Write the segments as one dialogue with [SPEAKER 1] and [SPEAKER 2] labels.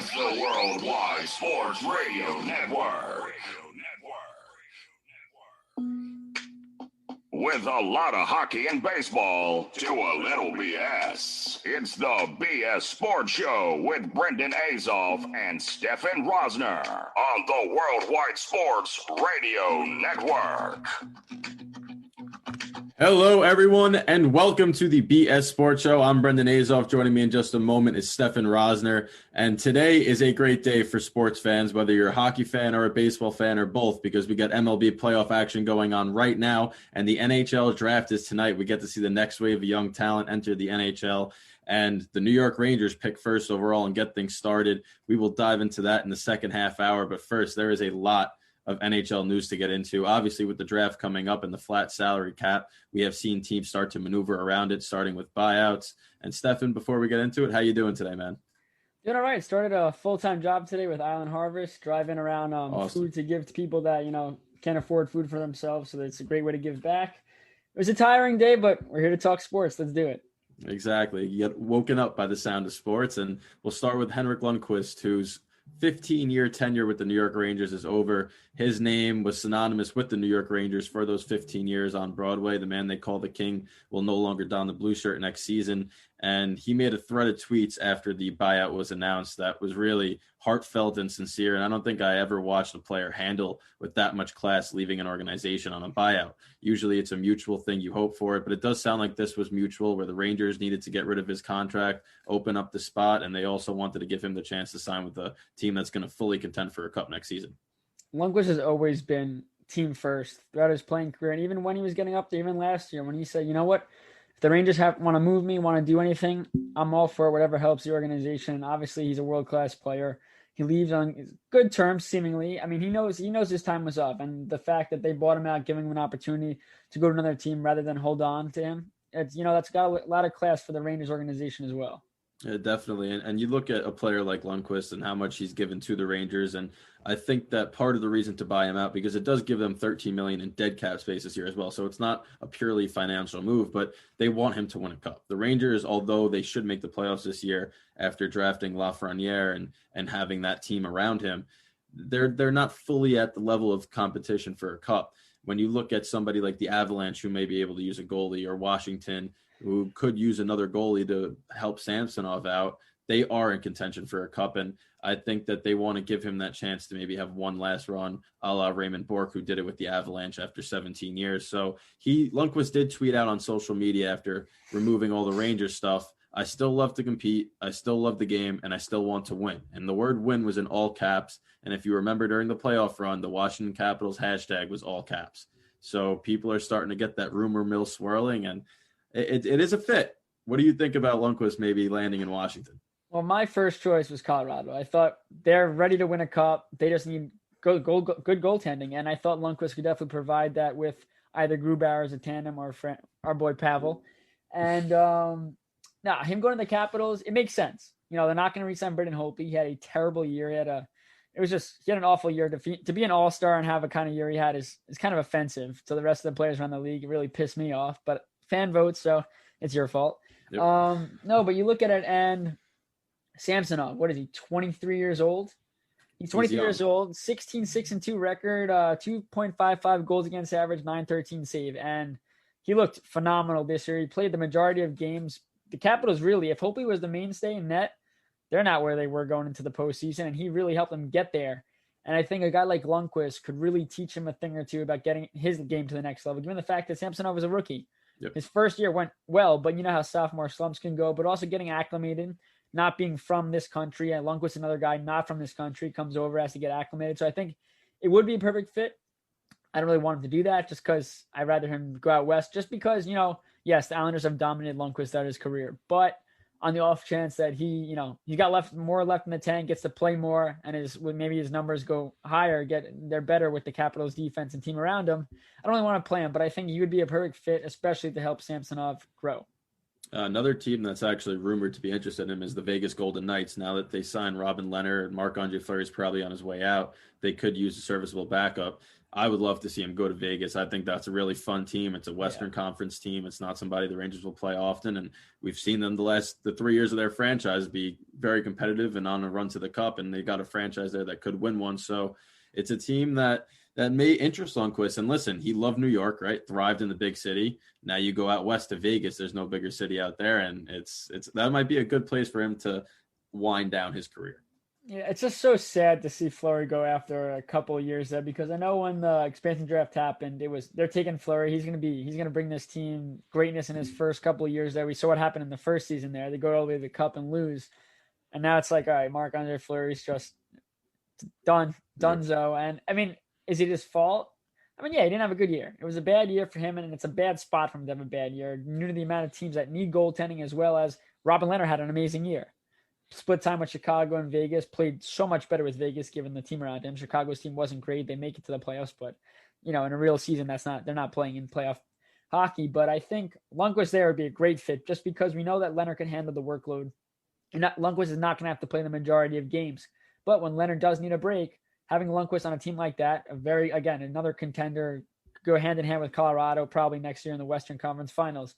[SPEAKER 1] is the Worldwide Sports Radio Network. With a lot of hockey and baseball to a little BS. It's the BS Sports Show with Brendan Azoff and Stefan Rosner on the Worldwide Sports Radio Network.
[SPEAKER 2] Hello, everyone, and welcome to the BS Sports Show. I'm Brendan Azoff. Joining me in just a moment is Stefan Rosner. And today is a great day for sports fans, whether you're a hockey fan or a baseball fan or both, because we got MLB playoff action going on right now, and the NHL draft is tonight. We get to see the next wave of young talent enter the NHL, and the New York Rangers pick first overall and get things started. We will dive into that in the second half hour, but first, there is a lot of NHL news to get into. Obviously, with the draft coming up and the flat salary cap, we have seen teams start to maneuver around it, starting with buyouts. And Stefan, before we get into it, how you doing today, man?
[SPEAKER 3] Doing all right. Started a full-time job today with Island Harvest, driving around
[SPEAKER 2] Awesome.
[SPEAKER 3] food to give to people that, can't afford food for themselves. So it's a great way to give back. It was a tiring day, but we're here to talk sports. Let's do it.
[SPEAKER 2] Exactly. You get woken up by the sound of sports. And we'll start with Henrik Lundqvist, who's 15-year tenure with the New York Rangers is over. His name was synonymous with the New York Rangers for those 15 years on Broadway. The man they call the King will no longer don the blue shirt next season. And he made a thread of tweets after the buyout was announced that was really heartfelt and sincere. And I don't think I ever watched a player handle with that much class leaving an organization on a buyout. Usually it's a mutual thing. You hope for it, but it does sound like this was mutual, where the Rangers needed to get rid of his contract, open up the spot, and they also wanted to give him the chance to sign with a team that's going to fully contend for a cup next season.
[SPEAKER 3] Lundqvist has always been team first throughout his playing career. And even when he was getting up there, even last year, when he said, you know what, if the Rangers want to move me, want to do anything, I'm all for it, whatever helps the organization. Obviously, he's a world-class player. He leaves on good terms, seemingly. I mean, he knows his time was up. And the fact that they bought him out, giving him an opportunity to go to another team rather than hold on to him, that's got a lot of class for the Rangers organization as well.
[SPEAKER 2] Yeah, definitely. And you look at a player like Lundqvist and how much he's given to the Rangers. And I think that part of the reason to buy him out, because it does give them $13 million in dead cap space this year as well. So it's not a purely financial move, but they want him to win a cup. The Rangers, although they should make the playoffs this year after drafting Lafreniere and having that team around him, they're not fully at the level of competition for a cup. When you look at somebody like the Avalanche, who may be able to use a goalie, or Washington, who could use another goalie to help Samsonov out, they are in contention for a cup. And I think that they want to give him that chance to maybe have one last run, a la Raymond Bourque, who did it with the Avalanche after 17 years. So Lundqvist did tweet out on social media after removing all the Rangers stuff, I still love to compete, I still love the game, and I still want to win. And the word win was in all caps. And if you remember during the playoff run, the Washington Capitals hashtag was all caps. So people are starting to get that rumor mill swirling, and it is a fit. What do you think about Lundqvist maybe landing in Washington?
[SPEAKER 3] Well, my first choice was Colorado. I thought they're ready to win a cup. They just need good goaltending, and I thought Lundqvist could definitely provide that with either Grubauer as a tandem or our boy Pavel. And him going to the Capitals, it makes sense. They're not going to re-sign Brendan Holtby. He had a terrible year. He had an awful year. To be an all-star and have a kind of year he had is kind of offensive to the rest of the players around the league. It really pissed me off, but fan votes, so it's your fault.
[SPEAKER 2] Yep.
[SPEAKER 3] No, but you look at it, and Samsonov, what is he, 23 years old? He's 23 years old, 16-6-2 record, 2.55 goals against average, 913 save. And he looked phenomenal this year. He played the majority of games. The Capitals really, if Holtby was the mainstay in net, they're not where they were going into the postseason, and he really helped them get there. And I think a guy like Lundqvist could really teach him a thing or two about getting his game to the next level, given the fact that Samsonov was a rookie.
[SPEAKER 2] Yep.
[SPEAKER 3] His first year went well, but you know how sophomore slumps can go, but also getting acclimated, not being from this country. And Lundqvist, another guy not from this country, comes over, has to get acclimated. So I think it would be a perfect fit. I don't really want him to do that just because I'd rather him go out west, just because, yes, the Islanders have dominated Lundqvist throughout his career, but on the off chance that he got more left in the tank, gets to play more, and maybe his numbers go higher, they're better with the Capitals defense and team around him. I don't really want to play him, but I think he would be a perfect fit, especially to help Samsonov grow.
[SPEAKER 2] Another team that's actually rumored to be interested in him is the Vegas Golden Knights. Now that they signed Robin Leonard, Marc-Andre Fleury is probably on his way out. They could use a serviceable backup. I would love to see him go to Vegas. I think that's a really fun team. It's a Western Conference team. It's not somebody the Rangers will play often, and we've seen them the 3 years of their franchise be very competitive and on a run to the cup. And they got a franchise there that could win one. So it's a team that may interest Lundqvist. And listen, he loved New York, right? Thrived in the big city. Now you go out west to Vegas. There's no bigger city out there, and it's that might be a good place for him to wind down his career.
[SPEAKER 3] Yeah, it's just so sad to see Fleury go after a couple of years there, because I know when the expansion draft happened, they're taking Fleury. He's gonna bring this team greatness in his first couple of years there. We saw what happened in the first season there. They go all the way to the cup and lose, and now it's like, all right, Marc-Andre Fleury's just donezo. And I mean, is it his fault? I mean, yeah, he didn't have a good year. It was a bad year for him, and it's a bad spot for him to have a bad year. Due to the amount of teams that need goaltending, as well as Robin Leonard had an amazing year. Split time with Chicago and Vegas, played so much better with Vegas given the team around him. Chicago's team wasn't great. They make it to the playoffs, but in a real season, they're not playing in playoff hockey. But I think Lundqvist there would be a great fit, just because we know that Leonard can handle the workload. And Lundqvist is not going to have to play the majority of games. But when Leonard does need a break, having Lundqvist on a team like that, another contender, go hand in hand with Colorado probably next year in the Western Conference Finals.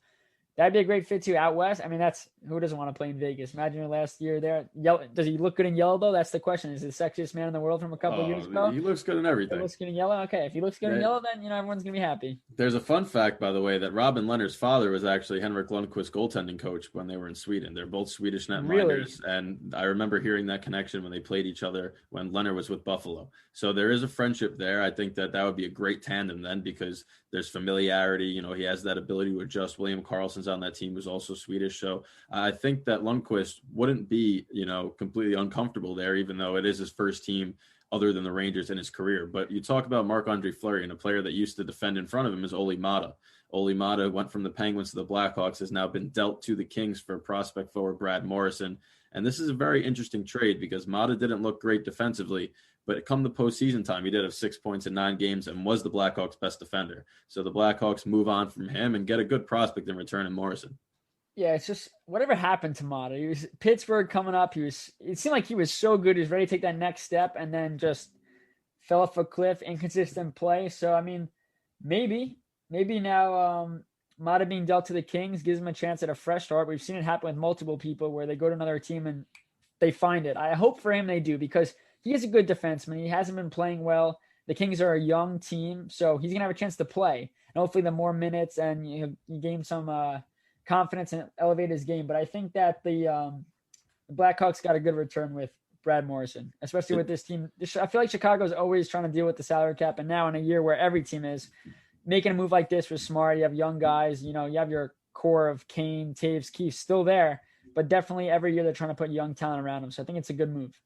[SPEAKER 3] That'd be a great fit too. Out west, I mean, who doesn't want to play in Vegas? Imagine your last year there. Does he look good in yellow though? That's the question. Is he the sexiest man in the world from a couple of years ago?
[SPEAKER 2] He looks good in everything.
[SPEAKER 3] He looks good in yellow. Okay, if he looks good in yellow, then everyone's gonna be happy.
[SPEAKER 2] There's a fun fact, by the way, that Robin Leonard's father was actually Henrik Lundqvist's goaltending coach when they were in Sweden. They're both Swedish netminders, and I remember hearing that connection when they played each other when Leonard was with Buffalo. So there is a friendship there. I think that would be a great tandem then, because there's familiarity. He has that ability to adjust. William Karlsson's on that team, who's also Swedish. So I think that Lundqvist wouldn't be, completely uncomfortable there, even though it is his first team other than the Rangers in his career. But you talk about Marc-Andre Fleury, and a player that used to defend in front of him is Olli Maatta. Olli Maatta went from the Penguins to the Blackhawks, has now been dealt to the Kings for prospect forward Brad Morrison. And this is a very interesting trade, because Maatta didn't look great defensively, but come the postseason time, he did have 6 points in 9 games and was the Blackhawks' best defender. So the Blackhawks move on from him and get a good prospect in return in Morrison.
[SPEAKER 3] Yeah, it's just whatever happened to Maatta. He was Pittsburgh coming up. It seemed like he was so good. He was ready to take that next step, and then just fell off a cliff, inconsistent play. So, I mean, maybe now Maatta being dealt to the Kings gives him a chance at a fresh start. We've seen it happen with multiple people where they go to another team and they find it. I hope for him they do, because he is a good defenseman. He hasn't been playing well. The Kings are a young team, so he's going to have a chance to play. And hopefully the more minutes and you gain some confidence and elevate his game. But I think that the Blackhawks got a good return with Brad Morrison, especially with this team. I feel like Chicago's always trying to deal with the salary cap, and now in a year where every team is making a move like this was smart. You have young guys, you have your core of Kane, Taves, Keefe still there, but definitely every year they're trying to put young talent around them. So I think it's a good move.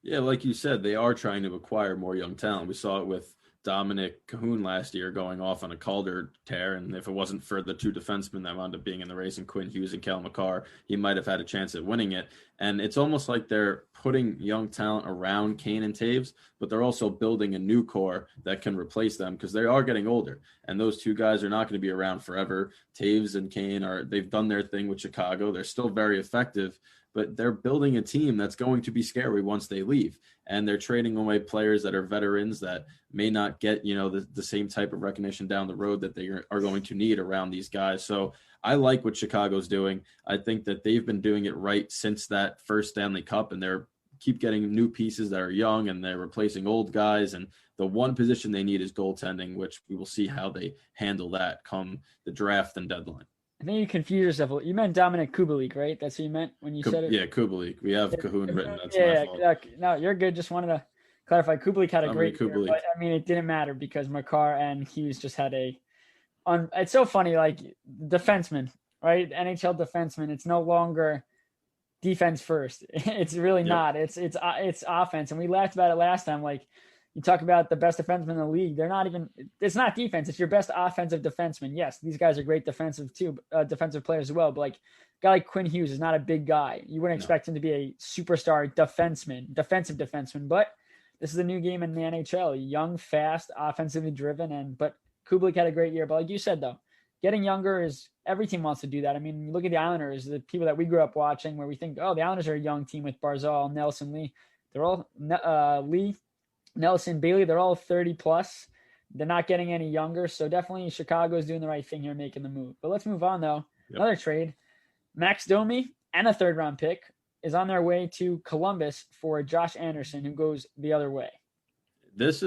[SPEAKER 2] Yeah, like you said, they are trying to acquire more young talent. We saw it with Dominic Cahoon last year going off on a Calder tear, and if it wasn't for the 2 defensemen that wound up being in the race, and Quinn Hughes and Cal McCarr, he might have had a chance at winning it. And it's almost like they're putting young talent around Kane and Taves, but they're also building a new core that can replace them, because they are getting older, and those 2 guys are not going to be around forever. Taves and Kane they've done their thing with Chicago. They're still very effective, but they're building a team that's going to be scary once they leave. And they're trading away players that are veterans that may not get, the same type of recognition down the road that they are going to need around these guys. So I like what Chicago's doing. I think that they've been doing it right since that first Stanley Cup, and they're keep getting new pieces that are young, and they're replacing old guys. And the one position they need is goaltending, which we will see how they handle that come the draft and deadline.
[SPEAKER 3] I think you confused yourself. You meant Dominic Kubalik, right? That's what you meant when you said it?
[SPEAKER 2] Yeah, Kubalik. We have Cahoon written. That's my fault.
[SPEAKER 3] No, you're good. Just wanted to clarify. Kubalik had a great year, but I mean, it didn't matter because McCarr and Hughes just had it's so funny, like defenseman, right? NHL defenseman. It's no longer defense first. It's really not. It's offense. And we laughed about it last time. Like, you talk about the best defenseman in the league. They're not even, it's not defense. It's your best offensive defenseman. Yes, these guys are great defensive players as well. But like a guy like Quinn Hughes is not a big guy. You wouldn't expect him to be a superstar defensive defenseman. But this is a new game in the NHL. Young, fast, offensively driven. But Kubalik had a great year. But like you said, though, getting younger is every team wants to do that. I mean, you look at the Islanders, the people that we grew up watching, where we think, oh, the Islanders are a young team with Barzal, Nelson, Lee. They're all Lee, Nelson, Bailey. They're all 30 plus. They're not getting any younger. So definitely Chicago is doing the right thing here, making the move. But let's move on, though. Yep. Another trade. Max Domi and a third-round pick is on their way to Columbus for Josh Anderson, who goes the other way.
[SPEAKER 2] This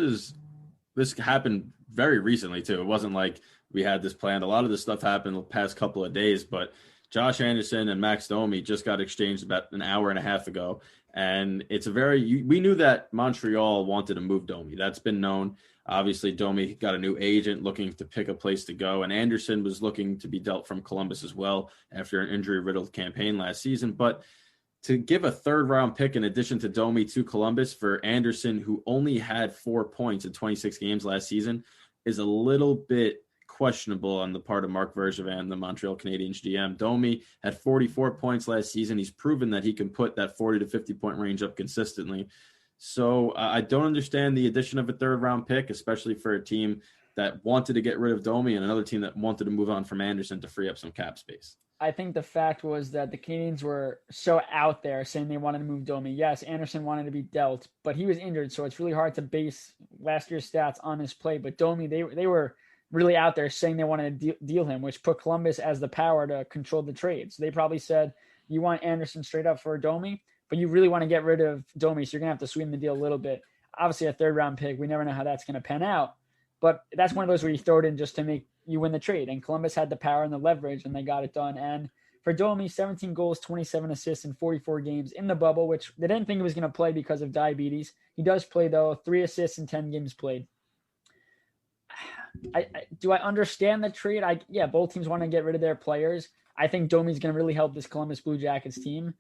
[SPEAKER 2] happened very recently, too. It wasn't like we had this planned. A lot of this stuff happened the past couple of days, but Josh Anderson and Max Domi just got exchanged about an hour and a half ago. And we knew that Montreal wanted to move Domi. That's been known. Obviously, Domi got a new agent looking to pick a place to go, and Anderson was looking to be dealt from Columbus as well after an injury-riddled campaign last season. But to give a third-round pick in addition to Domi to Columbus for Anderson, who only had 4 points in 26 games last season, is a little bit questionable on the part of Marc Bergevin, the Montreal Canadiens GM. Domi had 44 points last season. He's proven that he can put that 40 to 50-point range up consistently. So I don't understand the addition of a third-round pick, especially for a team that wanted to get rid of Domi and another team that wanted to move on from Anderson to free up some cap space.
[SPEAKER 3] I think the fact was that the Canadiens were so out there saying they wanted to move Domi. Yes, Anderson wanted to be dealt, but he was injured, so it's really hard to base last year's stats on his play. But Domi, they were really out there saying they wanted to deal him, which put Columbus as the power to control the trade. So they probably said, you want Anderson straight up for Domi, but you really want to get rid of Domi, so you're going to have to sweeten the deal a little bit. Obviously, a third-round pick, we never know how that's going to pan out. But that's one of those where you throw it in just to make you win the trade. And Columbus had the power and the leverage, and they got it done. And for Domi, 17 goals, 27 assists in 44 games in the bubble, which they didn't think he was going to play because of diabetes. He does play, though, 3 assists in 10 games played. Do I understand the trade? Yeah, both teams want to get rid of their players. I think Domi's going to really help this Columbus Blue Jackets team.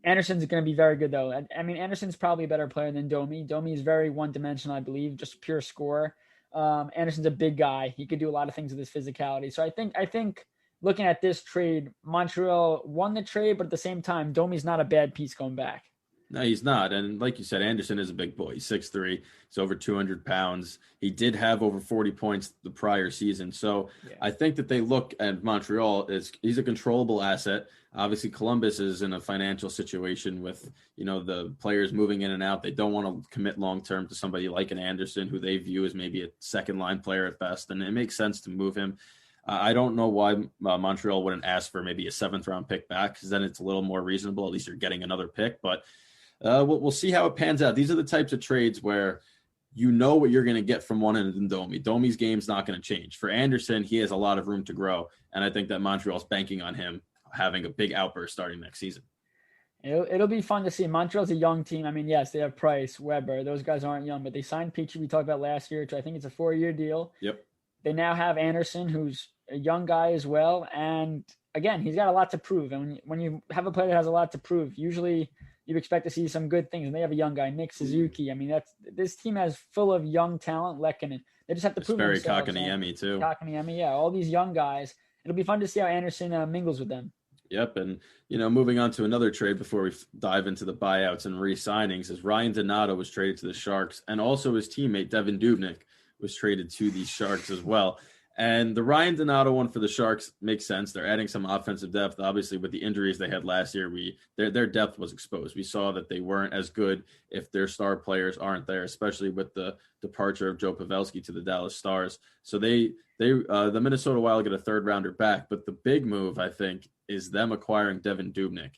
[SPEAKER 3] Anderson's going to be very good, though. I mean, Anderson's probably a better player than Domi. Domi is very one-dimensional, I believe, just pure scorer. Anderson's a big guy. He could do a lot of things with his physicality. So I think looking at this trade, Montreal won the trade, but at the same time, Domi's not a bad piece going back.
[SPEAKER 2] No, he's not. And like you said, Anderson is a big boy. He's 6'3". He's over 200 pounds. He did have over 40 points the prior season. So yeah. I think that they look at Montreal as he's a controllable asset. Obviously, Columbus is in a financial situation with, the players moving in and out. They don't want to commit long-term to somebody like an Anderson, who they view as maybe a second-line player at best. And it makes sense to move him. I don't know why Montreal wouldn't ask for maybe a 7th-round pick back, because then it's a little more reasonable. At least you're getting another pick. But we'll see how it pans out. These are the types of trades where you know what you're going to get from one end than Domi. Domi's game's not going to change. For Anderson, he has a lot of room to grow, and I think that Montreal's banking on him having a big outburst starting next season.
[SPEAKER 3] It'll be fun to see. Montreal's a young team. I mean, yes, they have Price, Weber. Those guys aren't young, but they signed Petrie, we talked about last year, which I think it's a 4-year deal.
[SPEAKER 2] Yep.
[SPEAKER 3] They now have Anderson, who's a young guy as well, and again, he's got a lot to prove. And when you have a player that has a lot to prove, usually you expect to see some good things. And they have a young guy, Nick Suzuki. I mean, this team is full of young talent. Lehkonen. They just have to prove themselves.
[SPEAKER 2] Kotkaniemi too.
[SPEAKER 3] Kotkaniemi, yeah, all these young guys. It'll be fun to see how Anderson mingles with them.
[SPEAKER 2] Yep, and moving on to another trade before we dive into the buyouts and re-signings, is Ryan Donato was traded to the Sharks, and also his teammate Devan Dubnyk was traded to the Sharks as well. And the Ryan Donato one for the Sharks makes sense. They're adding some offensive depth. Obviously, with the injuries they had last year, their depth was exposed. We saw that they weren't as good if their star players aren't there, especially with the departure of Joe Pavelski to the Dallas Stars. So the Minnesota Wild get a third rounder back. But the big move, I think, is them acquiring Devan Dubnyk.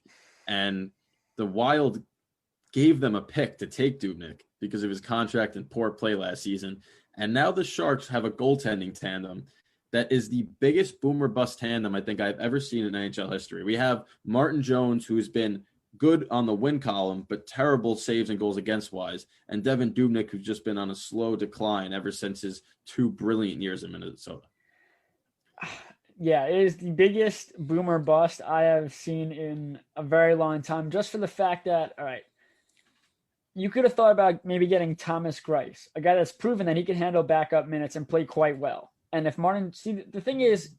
[SPEAKER 2] And the Wild gave them a pick to take Dubnyk because of his contract and poor play last season. And now the Sharks have a goaltending tandem that is the biggest boomer bust tandem I think I've ever seen in NHL history. We have Martin Jones, who's been good on the win column, but terrible saves and goals against wise, and Devan Dubnyk, who's just been on a slow decline ever since his 2 brilliant years in Minnesota.
[SPEAKER 3] Yeah, it is the biggest boomer bust I have seen in a very long time, just for the fact that, all right, you could have thought about maybe getting Thomas Greiss, a guy that's proven that he can handle backup minutes and play quite well. And if Martin, the thing is,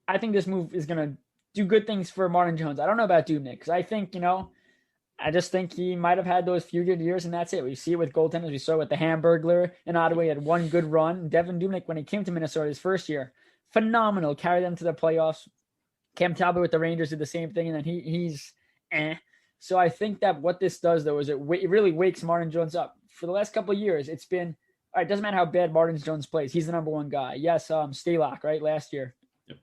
[SPEAKER 3] I think this move is going to do good things for Martin Jones. I don't know about Dubnyk, because I think, I just think he might have had those few good years, and that's it. We see it with goaltenders. We saw it with the Hamburglar in Ottawa. He had one good run. Devan Dubnyk, when he came to Minnesota his first year, phenomenal, carried them to the playoffs. Cam Talbot with the Rangers did the same thing, and then he's So I think that what this does, though, is it really wakes Martin Jones up. For the last couple of years, it's been, all right, doesn't matter how bad Martin Jones plays. He's the number one guy. Yes, Stalock, right, last year.
[SPEAKER 2] Yep.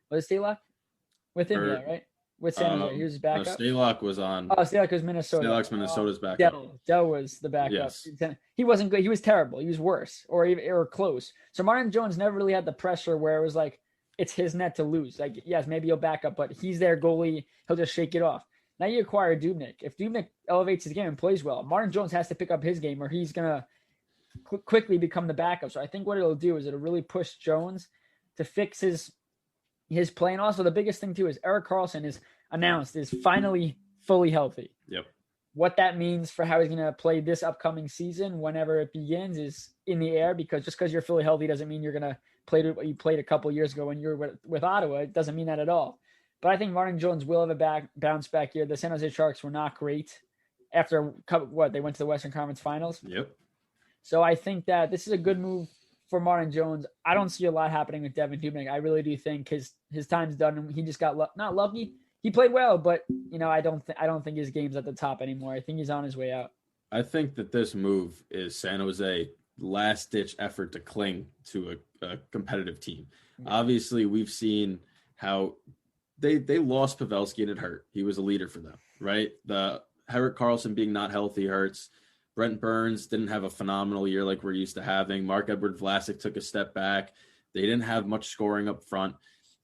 [SPEAKER 3] Was it Stalock? With him, yeah, right? With San Jose. He was his backup.
[SPEAKER 2] No, Stalock was on.
[SPEAKER 3] Oh, Stalock was Minnesota.
[SPEAKER 2] Stalock's Minnesota's backup.
[SPEAKER 3] Dell was the backup.
[SPEAKER 2] Yes.
[SPEAKER 3] He wasn't good. He was terrible. He was worse or close. So Martin Jones never really had the pressure where it was like, it's his net to lose. Like, yes, maybe he'll back up, but he's their goalie. He'll just shake it off. Now you acquire Dubnyk. If Dubnyk elevates his game and plays well, Martin Jones has to pick up his game or he's going to quickly become the backup. So I think what it'll do is it'll really push Jones to fix his play. And also the biggest thing too is Erik Karlsson is announced is finally fully healthy.
[SPEAKER 2] Yep.
[SPEAKER 3] What that means for how he's going to play this upcoming season whenever it begins is in the air, because just because you're fully healthy doesn't mean you're going to play what you played a couple of years ago when you were with Ottawa. It doesn't mean that at all. But I think Martin Jones will have a bounce back here. The San Jose Sharks were not great after they went to the Western Conference Finals.
[SPEAKER 2] Yep.
[SPEAKER 3] So I think that this is a good move for Martin Jones. I don't see a lot happening with Devan Dubnyk. I really do think his time's done. He just got not lucky. He played well, but I don't think his game's at the top anymore. I think he's on his way out.
[SPEAKER 2] I think that this move is San Jose last ditch effort to cling to a competitive team. Yeah. Obviously, we've seen how they lost Pavelski and it hurt. He was a leader for them, right? The Erik Karlsson being not healthy hurts. Brent Burns didn't have a phenomenal year like we're used to having. Marc-Edouard Vlasic took a step back. They didn't have much scoring up front.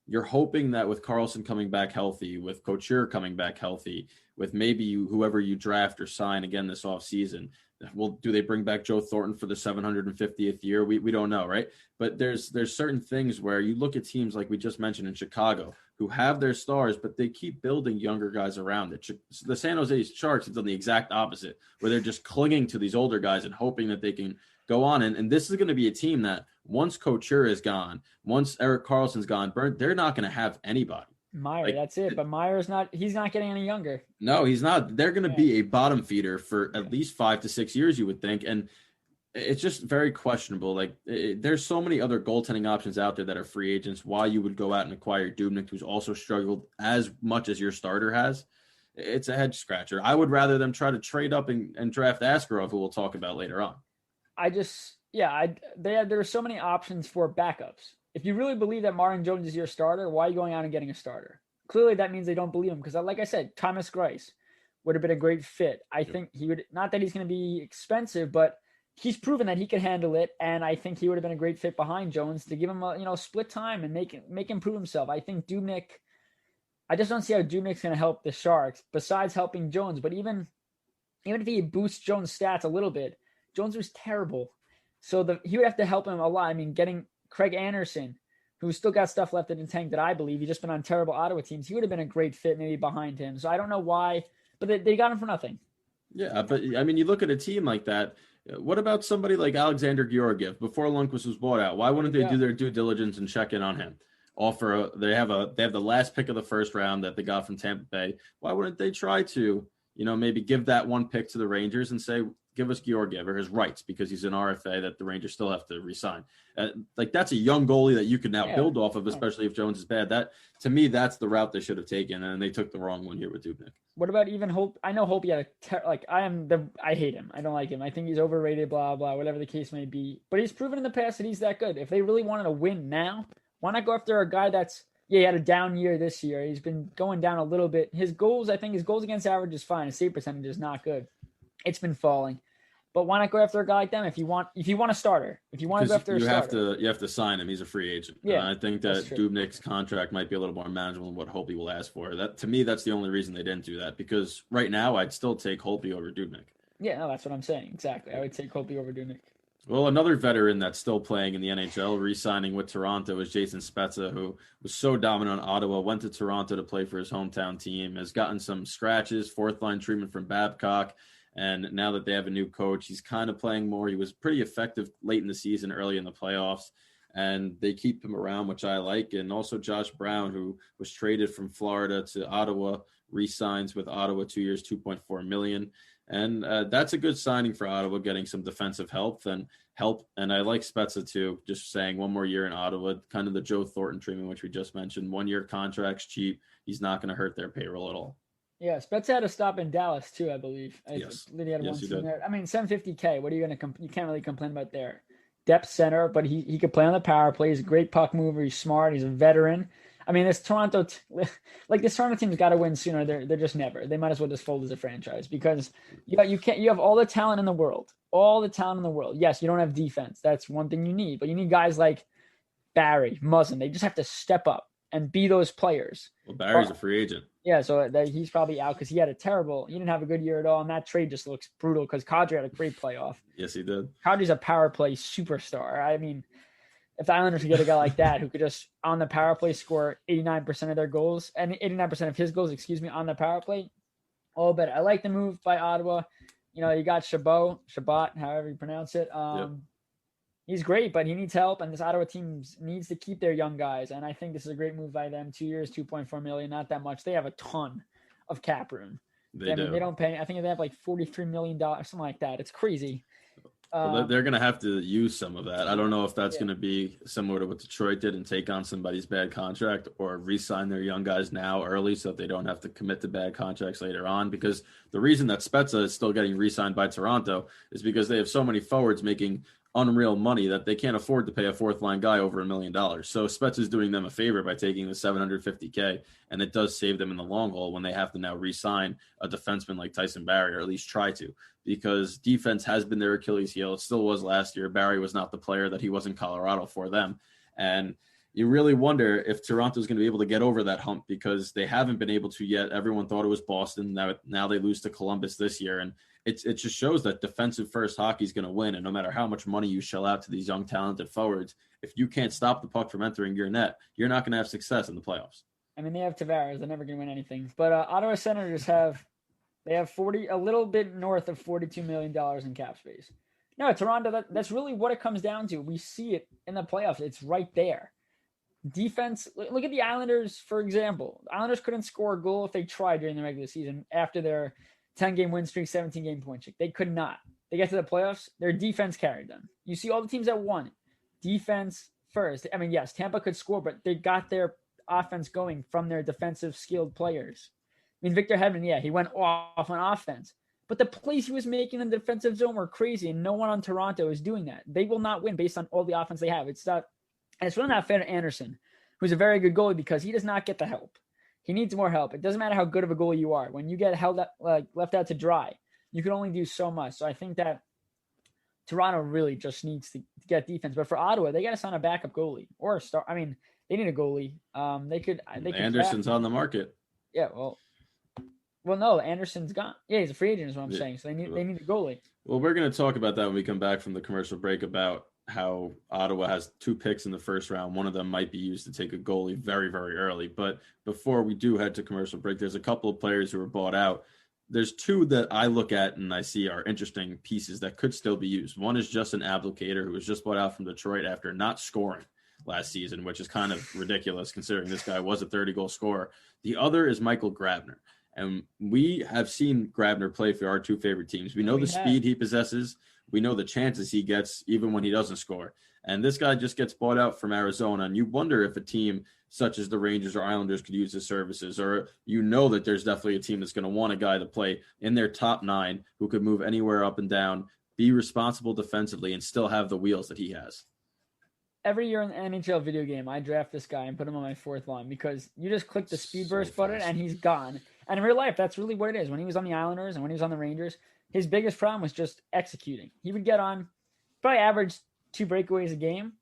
[SPEAKER 2] You're hoping that with Karlsson coming back healthy, with Couture coming back healthy, with maybe whoever you draft or sign again this offseason, well, do they bring back Joe Thornton for the 750th year? We don't know, right? But there's certain things where you look at teams like we just mentioned in Chicago who have their stars, but they keep building younger guys around it. The San Jose Sharks have done the exact opposite, where they're just clinging to these older guys and hoping that they can go on. And this is going to be a team that once Couture is gone, once Erik Karlsson's gone, they're not going to have anybody.
[SPEAKER 3] Meyer, that's it. But he's not getting any younger.
[SPEAKER 2] No, he's not. They're going to be a bottom feeder for at least 5 to 6 years, you would think. And it's just very questionable. Like, there's so many other goaltending options out there that are free agents. Why you would go out and acquire Dubnyk, who's also struggled as much as your starter has. It's a head scratcher. I would rather them try to trade up and draft Askarov, who we'll talk about later on.
[SPEAKER 3] There are so many options for backups. If you really believe that Martin Jones is your starter, why are you going out and getting a starter? Clearly, that means they don't believe him because, like I said, Thomas Greiss would have been a great fit. I think he would, not that he's going to be expensive, but he's proven that he can handle it, and I think he would have been a great fit behind Jones to give him a split time and make him prove himself. I think Dubnyk, I just don't see how Dubnyk's going to help the Sharks besides helping Jones. But even if he boosts Jones' stats a little bit, Jones was terrible. So he would have to help him a lot. I mean, getting Craig Anderson, who's still got stuff left in the tank that I believe, he's just been on terrible Ottawa teams. He would have been a great fit maybe behind him. So I don't know why, but they got him for nothing. Yeah,
[SPEAKER 2] but I mean, you look at a team like that. What about somebody like Alexander Georgiev before Lundqvist was bought out? Why wouldn't they do their due diligence and check in on him? They have the last pick of the first round that they got from Tampa Bay. Why wouldn't they try to, maybe give that one pick to the Rangers and say, give us Georgiev or his rights because he's an RFA that the Rangers still have to re-sign. That's a young goalie that you can now build off of, especially if Jones is bad. That, to me, that's the route they should have taken, and they took the wrong one here with Dubnyk.
[SPEAKER 3] What about even Hope? I know Hope had I hate him. I don't like him. I think he's overrated, blah, blah, whatever the case may be. But he's proven in the past that he's that good. If they really wanted to win now, why not go after a guy he had a down year this year. He's been going down a little bit. His goals against average is fine. His save percentage is not good. It's been falling. But why not go after a guy like them if you want a starter? If you want to go after a starter.
[SPEAKER 2] You have to sign him. He's a free agent.
[SPEAKER 3] Yeah,
[SPEAKER 2] I think that Dubnyk's contract might be a little more manageable than what Holtby will ask for. That, to me, that's the only reason they didn't do that, because right now I'd still take Holtby over Dubnyk.
[SPEAKER 3] Yeah, no, that's what I'm saying. Exactly. I would take Holtby over Dubnyk.
[SPEAKER 2] Well, another veteran that's still playing in the NHL, re-signing with Toronto, is Jason Spezza, who was so dominant on Ottawa, went to Toronto to play for his hometown team, has gotten some scratches, fourth-line treatment from Babcock. And now that they have a new coach, he's kind of playing more. He was pretty effective late in the season, early in the playoffs, and they keep him around, which I like. And also Josh Brown, who was traded from Florida to Ottawa, re-signs with Ottawa 2 years, $2.4 million. And that's a good signing for Ottawa, getting some defensive help. And I like Spezza too, just saying 1 more year in Ottawa, kind of the Joe Thornton treatment, which we just mentioned. 1-year contracts, cheap. He's not going to hurt their payroll at all.
[SPEAKER 3] Yeah, Spezza had a stop in Dallas too, I believe.
[SPEAKER 2] Yes.
[SPEAKER 3] He had
[SPEAKER 2] Yes,
[SPEAKER 3] one
[SPEAKER 2] he
[SPEAKER 3] season
[SPEAKER 2] did.
[SPEAKER 3] there. I mean, $750K. What are you going to you can't really complain about there. Depth center, but he could play on the power play. He's a great puck mover. He's smart. He's a veteran. I mean, this Toronto team's got to win sooner. They're just never. They might as well just fold as a franchise because you have all the talent in the world. All the talent in the world. Yes, you don't have defense. That's one thing you need. But you need guys like Barry, Muzzin. They just have to step up and be those players.
[SPEAKER 2] Well, Barry's a free agent.
[SPEAKER 3] Yeah, so he's probably out because he didn't have a good year at all. And that trade just looks brutal because Kadri had a great playoff.
[SPEAKER 2] Yes, he did.
[SPEAKER 3] Kadri's a power play superstar. I mean, if the Islanders could get a guy like that who could just on the power play score 89% of their goals and 89% of his goals, on the power play, all better. I like the move by Ottawa. You got Chabot, however you pronounce it.
[SPEAKER 2] Yep.
[SPEAKER 3] He's great, but he needs help, and this Ottawa team needs to keep their young guys. And I think this is a great move by them. 2 years, $2.4 million, not that much. They have a ton of cap room.
[SPEAKER 2] They do.
[SPEAKER 3] They don't pay. I think they have like $43 million, something like that. It's crazy.
[SPEAKER 2] Well, they're going to have to use some of that. I don't know if that's going to be similar to what Detroit did and take on somebody's bad contract or re-sign their young guys now early so that they don't have to commit to bad contracts later on. Because the reason that Spezza is still getting re-signed by Toronto is because they have so many forwards making unreal money that they can't afford to pay a fourth line guy over $1 million. So Spezza is doing them a favor by taking the $750K, and it does save them in the long haul when they have to now re-sign a defenseman like Tyson Barrie, or at least try to, because defense has been their Achilles heel. It still was last year. Barrie was not the player that he was in Colorado for them. And you really wonder if Toronto's going to be able to get over that hump because they haven't been able to yet. Everyone thought it was Boston. Now they lose to Columbus this year. And it just shows that defensive first hockey is going to win. And no matter how much money you shell out to these young talented forwards, if you can't stop the puck from entering your net, you're not going to have success in the playoffs.
[SPEAKER 3] I mean, they have Tavares. They're never going to win anything. But Ottawa Senators have 40, a little bit north of $42 million in cap space. No, Toronto, that's really what it comes down to. We see it in the playoffs. It's right there. Defense, look at the Islanders, for example. The Islanders couldn't score a goal if they tried during the regular season after their 10-game win streak, 17-game point streak. They could not. They get to the playoffs, their defense carried them. You see all the teams that won. Defense first. I mean, yes, Tampa could score, but they got their offense going from their defensive skilled players. I mean, Victor Hedman, he went off on offense. But the plays he was making in the defensive zone were crazy, and no one on Toronto is doing that. They will not win based on all the offense they have. It's really not fair to Anderson, who's a very good goalie, because he does not get the help. He needs more help. It doesn't matter how good of a goalie you are. When you get held up, left out to dry, you can only do so much. So I think that Toronto really just needs to get defense. But for Ottawa, they got to sign a backup goalie or a star. I mean, they need a goalie. They could.
[SPEAKER 2] Anderson's on the market.
[SPEAKER 3] Yeah, well, no, Anderson's gone. Yeah, he's a free agent is what I'm saying. So they need a goalie.
[SPEAKER 2] Well, we're going to talk about that when we come back from the commercial break about how Ottawa has 2 picks in the first round. One of them might be used to take a goalie very, very early. But before we do head to commercial break, there's a couple of players who were bought out. There's 2 that I look at and I see are interesting pieces that could still be used. One is Justin Abdelkader, who was just bought out from Detroit after not scoring last season, which is kind of ridiculous considering this guy was a 30-goal scorer. The other is Michael Grabner. And we have seen Grabner play for our 2 favorite teams. We know the speed he possesses. We know the chances he gets even when he doesn't score. And this guy just gets bought out from Arizona. And you wonder if a team such as the Rangers or Islanders could use his services, or that there's definitely a team that's going to want a guy to play in their top 9 who could move anywhere up and down, be responsible defensively, and still have the wheels that he has.
[SPEAKER 3] Every year in the NHL video game, I draft this guy and put him on my 4th line because you just click the speed burst button and he's gone. And in real life, that's really what it is. When he was on the Islanders and when he was on the Rangers, his biggest problem was just executing. He would get on, probably average 2 breakaways a game,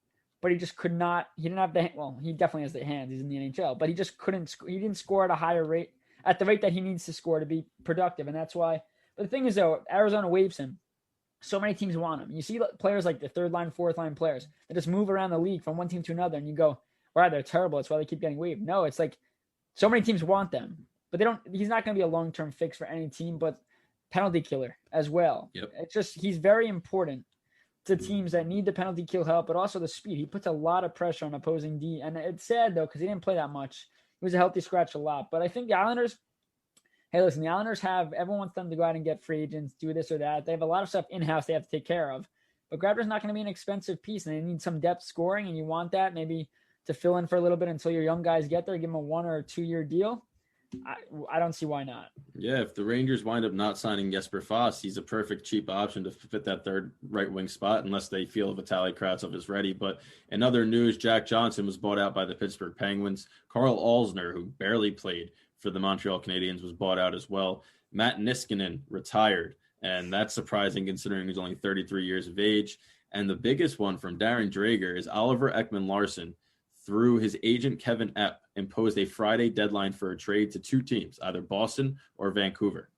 [SPEAKER 3] but he just could not. He didn't have he definitely has the hands. He's in the NHL, but he just couldn't. He didn't score at a higher rate, at the rate that he needs to score to be productive, and that's why. But the thing is, though, Arizona waives him. So many teams want him. You see players like the 3rd line, 4th line players that just move around the league from one team to another, and you go, "Wow, they're terrible. That's why they keep getting waived." No, it's like so many teams want them, but they don't. He's not going to be a long-term fix for any team, but penalty killer as well.
[SPEAKER 2] Yep.
[SPEAKER 3] It's just he's very important to teams that need the penalty kill help, but also the speed. He puts a lot of pressure on opposing D, and it's sad though because he didn't play that much. He was a healthy scratch a lot, but I think the Islanders, hey, listen, the Islanders everyone wants them to go out and get free agents, do this or that. They have a lot of stuff in-house they have to take care of. But Grabner's not going to be an expensive piece, and they need some depth scoring, and you want that maybe to fill in for a little bit until your young guys get there, give them a 1 or 2 year deal. I don't see why not.
[SPEAKER 2] Yeah, if the Rangers wind up not signing Jesper Fast, he's a perfect cheap option to fit that third right wing spot unless they feel Vitaly Kravtsov is ready. But in other news, Jack Johnson was bought out by the Pittsburgh Penguins. Carl Alsner, who barely played for the Montreal Canadiens, was bought out as well. Matt Niskanen retired, and that's surprising considering he's only 33 years of age. And the biggest one from Darren Dreger is Oliver Ekman-Larsson, through his agent Kevin Epp, imposed a Friday deadline for a trade to 2 teams, either Boston or Vancouver.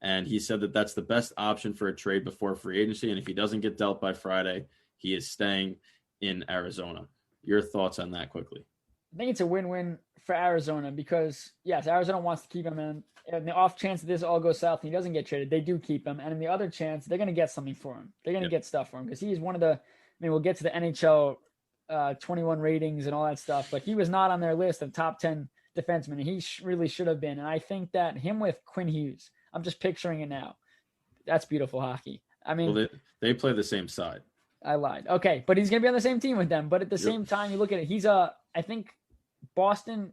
[SPEAKER 2] And he said that that's the best option for a trade before free agency. And if he doesn't get dealt by Friday, he is staying in Arizona. Your thoughts on that quickly?
[SPEAKER 3] I think it's a win-win for Arizona because, yes, Arizona wants to keep him in. And the off chance that this all goes south and he doesn't get traded, they do keep him. And in the other chance, they're going to get something for him. They're going to get stuff for him because he's one of the, we'll get to the NHL 21 ratings and all that stuff, but he was not on their list of top 10 defensemen, and he really should have been. And I think that him with Quinn Hughes, I'm just picturing it now. That's beautiful hockey. I mean,
[SPEAKER 2] well, they play the same side.
[SPEAKER 3] I lied. Okay, but he's going to be on the same team with them. But at the same time, you look at it, I think Boston,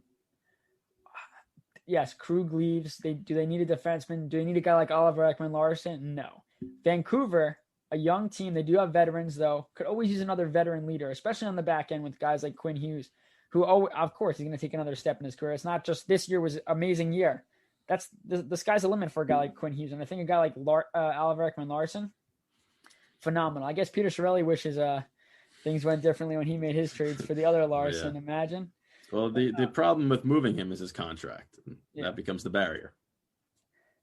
[SPEAKER 3] yes, Krug leaves. Do they need a defenseman? Do they need a guy like Oliver Ekman-Larsson? No. Vancouver, a young team. They do have veterans, though. Could always use another veteran leader, especially on the back end with guys like Quinn Hughes, who, of course, he's going to take another step in his career. It's not just this year was an amazing year. That's the sky's the limit for a guy like Quinn Hughes. And I think a guy like Oliver Ekman-Larsson, phenomenal. I guess Peter Chiarelli wishes things went differently when he made his trades for the other Larson. Yeah. Imagine.
[SPEAKER 2] Well, the problem with moving him is his contract. Yeah. That becomes the barrier.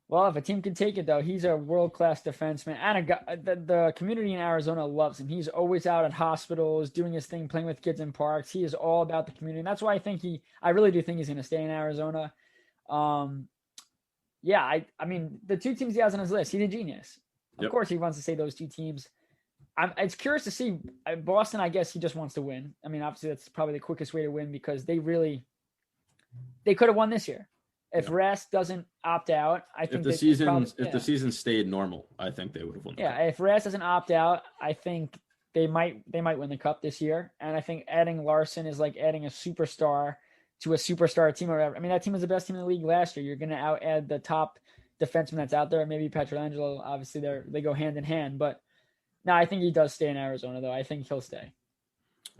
[SPEAKER 3] Well, if a team can take it, though, he's a world-class defenseman. And the community in Arizona loves him. He's always out at hospitals, doing his thing, playing with kids in parks. He is all about the community. And that's why I really do think he's going to stay in Arizona. Yeah, I mean, the 2 teams he has on his list, he's a genius. Of course he wants to say those 2 teams. It's curious to see. Boston, I guess he just wants to win. I mean, obviously, that's probably the quickest way to win because they could have won this year. If Rask doesn't opt out, I think
[SPEAKER 2] if the season stayed normal, I think they would have won.
[SPEAKER 3] Yeah, if Rask doesn't opt out, I think they might win the cup this year. And I think adding Larson is like adding a superstar to a superstar team or whatever. I mean, that team was the best team in the league last year. You're going to out-add the top defenseman that's out there. Maybe Pietrangelo. Obviously, they go hand in hand. But no, I think he does stay in Arizona, though. I think he'll stay.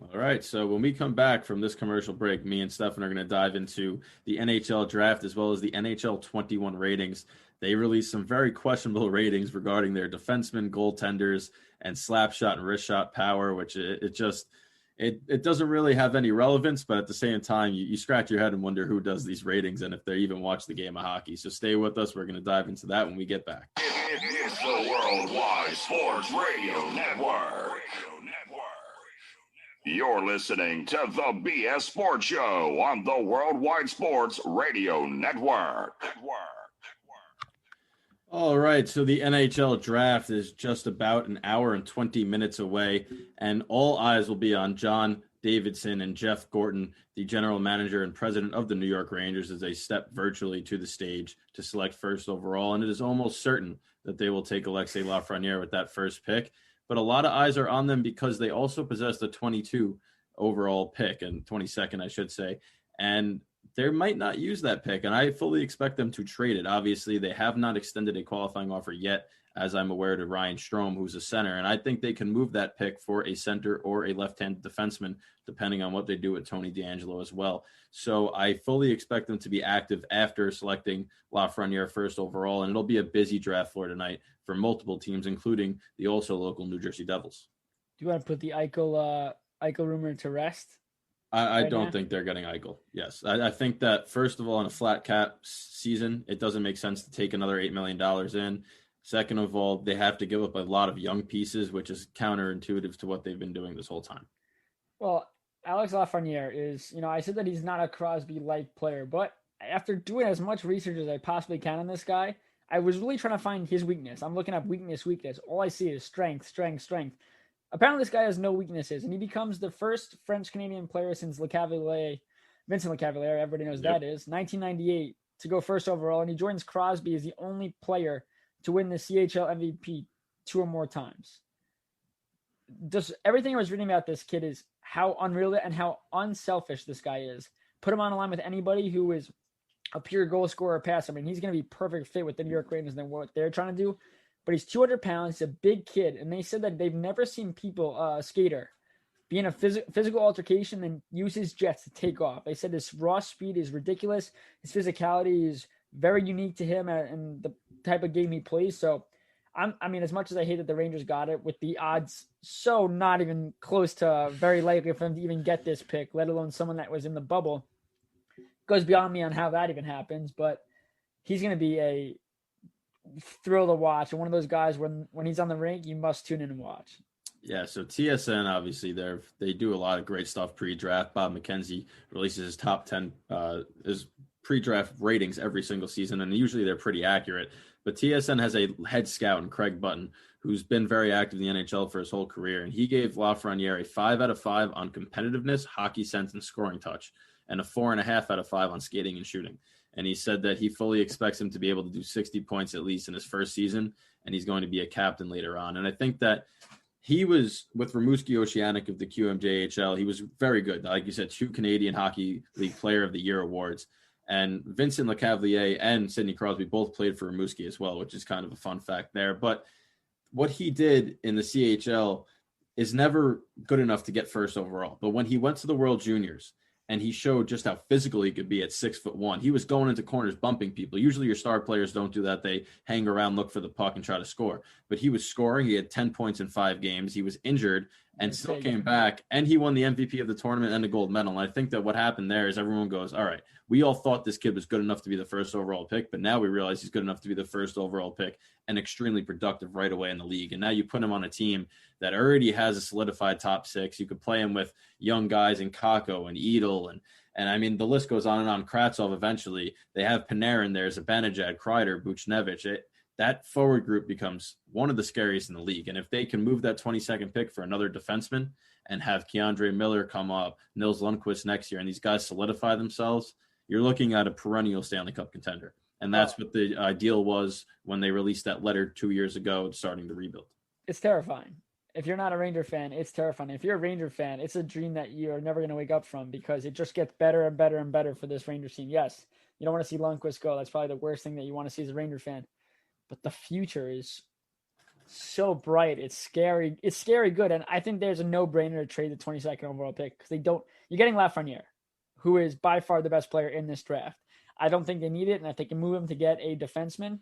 [SPEAKER 2] All right, so when we come back from this commercial break, me and Stefan are going to dive into the NHL draft as well as the NHL 21 ratings. They released some very questionable ratings regarding their defensemen, goaltenders, and slap shot and wrist shot power, which it doesn't really have any relevance, but at the same time, you scratch your head and wonder who does these ratings and if they even watch the game of hockey. So stay with us. We're going to dive into that when we get back.
[SPEAKER 1] It's the Worldwide Sports Radio Network. You're listening to the BS Sports Show on the Worldwide Sports Radio Network.
[SPEAKER 2] All right, so the NHL draft is just about an hour and 20 minutes away, and all eyes will be on John Davidson and Jeff Gorton, the general manager and president of the New York Rangers, as they step virtually to the stage to select first overall. And it is almost certain that they will take Alexis Lafreniere with that first pick. But a lot of eyes are on them because they also possess the 22 overall pick, and 22nd, I should say. And they might not use that pick, and I fully expect them to trade it. Obviously, they have not extended a qualifying offer yet, as I'm aware, to Ryan Strome, who's a center. And I think they can move that pick for a center or a left-handed defenseman, depending on what they do with Tony DeAngelo as well. So I fully expect them to be active after selecting Lafreniere first overall, and it'll be a busy draft floor tonight for multiple teams, including the also local New Jersey Devils.
[SPEAKER 3] Do you want to put the Eichel rumor to rest?
[SPEAKER 2] I don't think they're getting Eichel. Yes. I think that, first of all, in a flat cap season, it doesn't make sense to take another $8 million in. Second of all, they have to give up a lot of young pieces, which is counterintuitive to what they've been doing this whole time.
[SPEAKER 3] Well, Alex Lafreniere is, I said that he's not a Crosby-like player, but after doing as much research as I possibly can on this guy, I was really trying to find his weakness. I'm looking up weakness. All I see is strength. Apparently, this guy has no weaknesses, and he becomes the first French-Canadian player since Vincent Lecavalier, everybody knows that is, 1998, to go first overall, and he joins Crosby as the only player to win the CHL MVP 2 or more times. Just everything I was reading about this kid is how unreal and how unselfish this guy is. Put him on a line with anybody who is a pure goal scorer or passer. I mean, he's going to be perfect fit with the New York Rangers than what they're trying to do. But he's 200 pounds. He's a big kid. And they said that they've never seen people, skater, be in a physical altercation and use his jets to take off. They said his raw speed is ridiculous. His physicality is very unique to him and the type of game he plays. So, I mean, as much as I hate that the Rangers got it, with the odds so not even close to very likely for him to even get this pick, let alone someone that was in the bubble, goes beyond me on how that even happens. But he's going to be a thrill to watch, and one of those guys when he's on the rink, you must tune in and watch.
[SPEAKER 2] Yeah, so TSN, obviously, they do a lot of great stuff pre-draft. Bob McKenzie releases his top 10 his pre-draft ratings every single season, and usually they're pretty accurate. But TSN has a head scout in Craig Button, who's been very active in the NHL for his whole career, and he gave Lafreniere a 5 out of 5 on competitiveness, hockey sense, and scoring touch, and a 4.5 out of 5 on skating and shooting. And he said that he fully expects him to be able to do 60 points at least in his first season, and he's going to be a captain later on. And I think that he was with Rimouski Oceanic of the QMJHL. He was very good. Like you said, 2 Canadian Hockey League Player of the Year awards. And Vincent Lecavalier and Sidney Crosby both played for Rimouski as well, which is kind of a fun fact there. But what he did in the CHL is never good enough to get first overall. But when he went to the World Juniors and he showed just how physical he could be at 6'1", he was going into corners, bumping people. Usually your star players don't do that. They hang around, look for the puck, and try to score. But he was scoring. He had 10 points in 5 games. He was injured and still came back, and he won the MVP of the tournament and the gold medal. And I think that what happened there is everyone goes, all right, we all thought this kid was good enough to be the first overall pick, but now we realize he's good enough to be the first overall pick and extremely productive right away in the league. And now you put him on a team that already has a solidified top 6. You could play him with young guys in Kakko and Edel, and I mean, the list goes on and on. Kravtsov eventually. They have Panarin. There's Zibanejad, Kreider, Buchnevich. That forward group becomes one of the scariest in the league. And if they can move that 22nd pick for another defenseman and have Keandre Miller come up, Nils Lundqvist next year, and these guys solidify themselves, you're looking at a perennial Stanley Cup contender. And that's what the ideal was when they released that letter 2 years ago, starting the rebuild.
[SPEAKER 3] It's terrifying. If you're not a Ranger fan, it's terrifying. If you're a Ranger fan, it's a dream that you're never going to wake up from, because it just gets better and better and better for this Rangers team. Yes, you don't want to see Lundqvist go. That's probably the worst thing that you want to see as a Ranger fan. But the future is so bright. It's scary. It's scary good. And I think there's a no-brainer to trade the 22nd overall pick, because you're getting Lafreniere, who is by far the best player in this draft. I don't think they need it. And if they can move him to get a defenseman,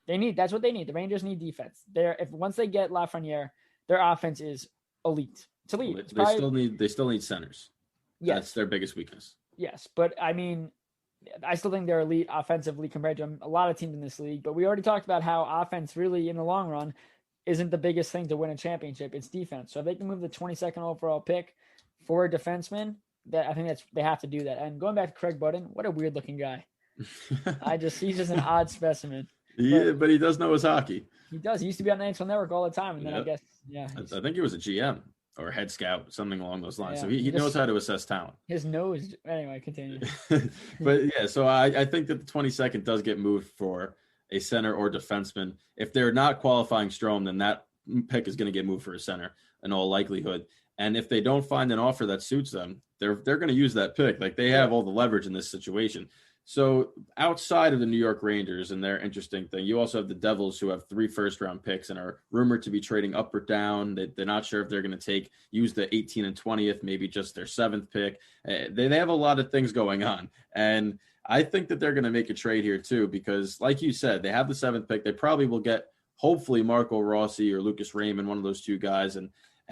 [SPEAKER 3] that's what they need. The Rangers need defense. Once they get Lafreniere, their offense is elite. It's elite.
[SPEAKER 2] They still need centers. Yes. That's their biggest weakness.
[SPEAKER 3] Yes. But I mean, I still think they're elite offensively compared to a lot of teams in this league. But we already talked about how offense really, in the long run, isn't the biggest thing to win a championship. It's defense. So if they can move the 22nd overall pick for a defenseman, I think they have to do that. And going back to Craig Button, what a weird looking guy. He's just an odd specimen.
[SPEAKER 2] But he does know his hockey.
[SPEAKER 3] He does. He used to be on the NHL Network all the time. And then I guess,
[SPEAKER 2] I think he was a GM or head scout, something along those lines. So he knows how to assess talent.
[SPEAKER 3] His nose. Anyway, continue.
[SPEAKER 2] But yeah, so I think that the 22nd does get moved for a center or defenseman. If they're not qualifying Strome, then that pick is going to get moved for a center in all likelihood. And if they don't find an offer that suits them, they're going to use that pick. Like, they have all the leverage in this situation. So outside of the New York Rangers and their interesting thing, you also have the Devils, who have 3 first-round picks and are rumored to be trading up or down. They're not sure if they're going to use the 18 and 20th, maybe just their 7th pick. They have a lot of things going on. And I think that they're going to make a trade here too, because like you said, they have the 7th pick. They probably will get, hopefully, Marco Rossi or Lucas Raymond, one of those 2 guys. And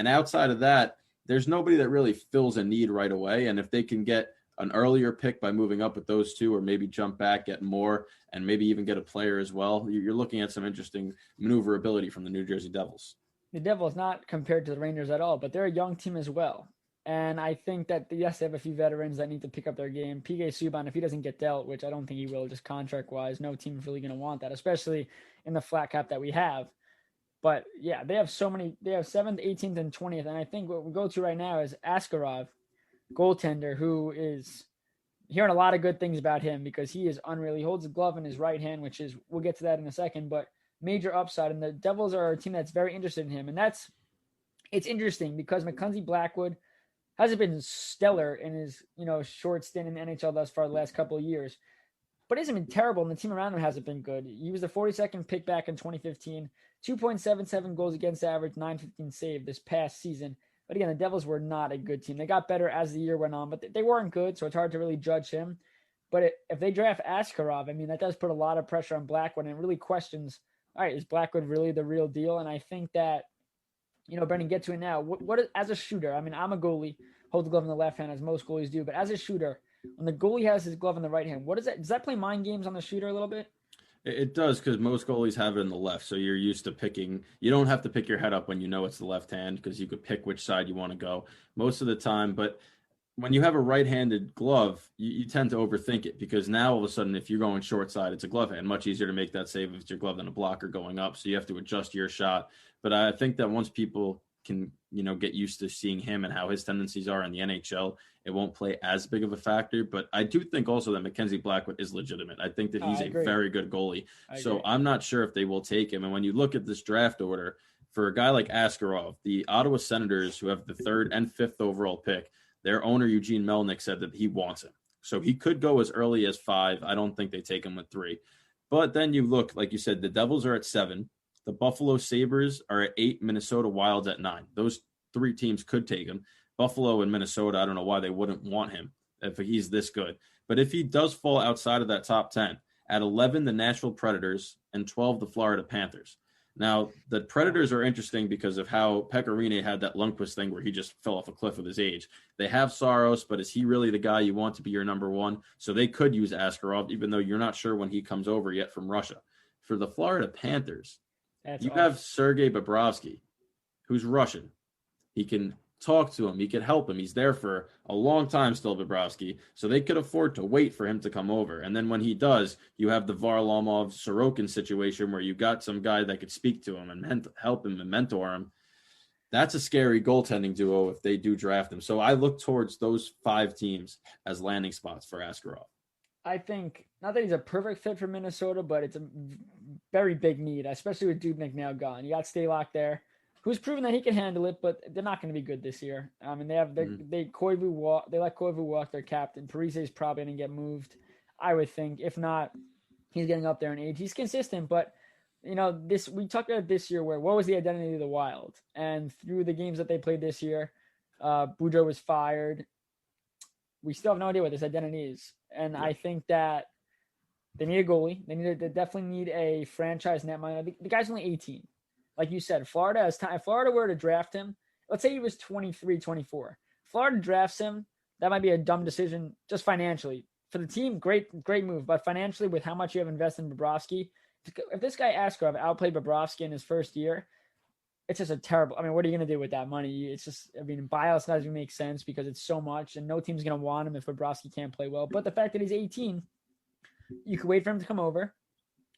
[SPEAKER 2] outside of that, there's nobody that really fills a need right away. And if they can get an earlier pick by moving up with those 2, or maybe jump back, get more, and maybe even get a player as well, you're looking at some interesting maneuverability from the New Jersey Devils.
[SPEAKER 3] The Devils not compared to the Rangers at all, but they're a young team as well. And I think that, yes, they have a few veterans that need to pick up their game. PK Subban, if he doesn't get dealt, which I don't think he will, just contract-wise, no team's really going to want that, especially in the flat cap that we have. But, yeah, they have 7th, 18th, and 20th. And I think what we'll go to right now is Askarov, goaltender, who is hearing a lot of good things about him because he is unreal. He holds a glove in his right hand, which is, we'll get to that in a second, but major upside. And the Devils are a team that's very interested in him. And it's interesting because Mackenzie Blackwood hasn't been stellar in his, short stint in the NHL thus far the last couple of years, but he hasn't been terrible, and the team around him hasn't been good. He was the 42nd pick back in 2015, 2.77 goals against average, 915 save this past season. But again, the Devils were not a good team. They got better as the year went on, but they weren't good, so it's hard to really judge him. But if they draft Askarov, I mean, that does put a lot of pressure on Blackwood, and it really questions, all right, is Blackwood really the real deal? And I think that, Brendan, get to it now. What as a shooter, I mean, I'm a goalie, hold the glove in the left hand as most goalies do, but as a shooter, when the goalie has his glove in the right hand, what is that? Does that play mind games on the shooter a little bit?
[SPEAKER 2] It does, because most goalies have it in the left, so you're used to picking. You don't have to pick your head up when you know it's the left hand, because you could pick which side you want to go most of the time. But when you have a right-handed glove, you tend to overthink it, because now all of a sudden, if you're going short side, it's a glove hand. Much easier to make that save if it's your glove than a blocker going up, so you have to adjust your shot. But I think that once people can, get used to seeing him and how his tendencies are in the NHL, it won't play as big of a factor. But I do think also that Mackenzie Blackwood is legitimate. I think that he's a very good goalie. So I'm not sure if they will take him. And when you look at this draft order, for a guy like Askarov, the Ottawa Senators, who have the 3rd and 5th overall pick, their owner, Eugene Melnick, said that he wants him. So he could go as early as 5. I don't think they take him with 3. But then you look, like you said, the Devils are at 7. The Buffalo Sabres are at 8, Minnesota Wilds at 9. Those 3 teams could take him. Buffalo and Minnesota, I don't know why they wouldn't want him if he's this good. But if he does fall outside of that top 10, at 11, the Nashville Predators, and 12, the Florida Panthers. Now, the Predators are interesting because of how Pekka Rinne had that Lundqvist thing where he just fell off a cliff with his age. They have Saros, but is he really the guy you want to be your number 1? So they could use Askarov, even though you're not sure when he comes over yet from Russia. For the Florida Panthers, have Sergei Bobrovsky, who's Russian. He can talk to him. He could help him. He's there for a long time still, Bobrovsky. So they could afford to wait for him to come over. And then when he does, you have the Varlamov-Sorokin situation where you got some guy that could speak to him and help him and mentor him. That's a scary goaltending duo if they do draft him. So I look towards those 5 teams as landing spots for Askarov.
[SPEAKER 3] I think, not that he's a perfect fit for Minnesota, but it's a very big need, especially with Dubnyk now gone. You got Stalock there, who's proven that he can handle it, but they're not going to be good this year. I mean, they let Koivu walk, their captain. Parise is probably going to get moved, I would think. If not, he's getting up there in age. He's consistent, but we talked about it this year where what was the identity of the Wild? And through the games that they played this year, Boudreau was fired. We still have no idea what this identity is. And I think that they need a goalie. They definitely need a franchise netminder. The guy's only 18. Like you said, Florida has time. If Florida were to draft him, let's say he was 23, 24. Florida drafts him, that might be a dumb decision just financially. For the team, great move. But financially, with how much you have invested in Bobrovsky, if this guy Askarov outplayed Bobrovsky in his first year, it's just a terrible. I mean, what are you going to do with that money? It's just, Biles doesn't make sense because it's so much, and no team's going to want him if Bobrovsky can't play well. But the fact that he's 18, you could wait for him to come over.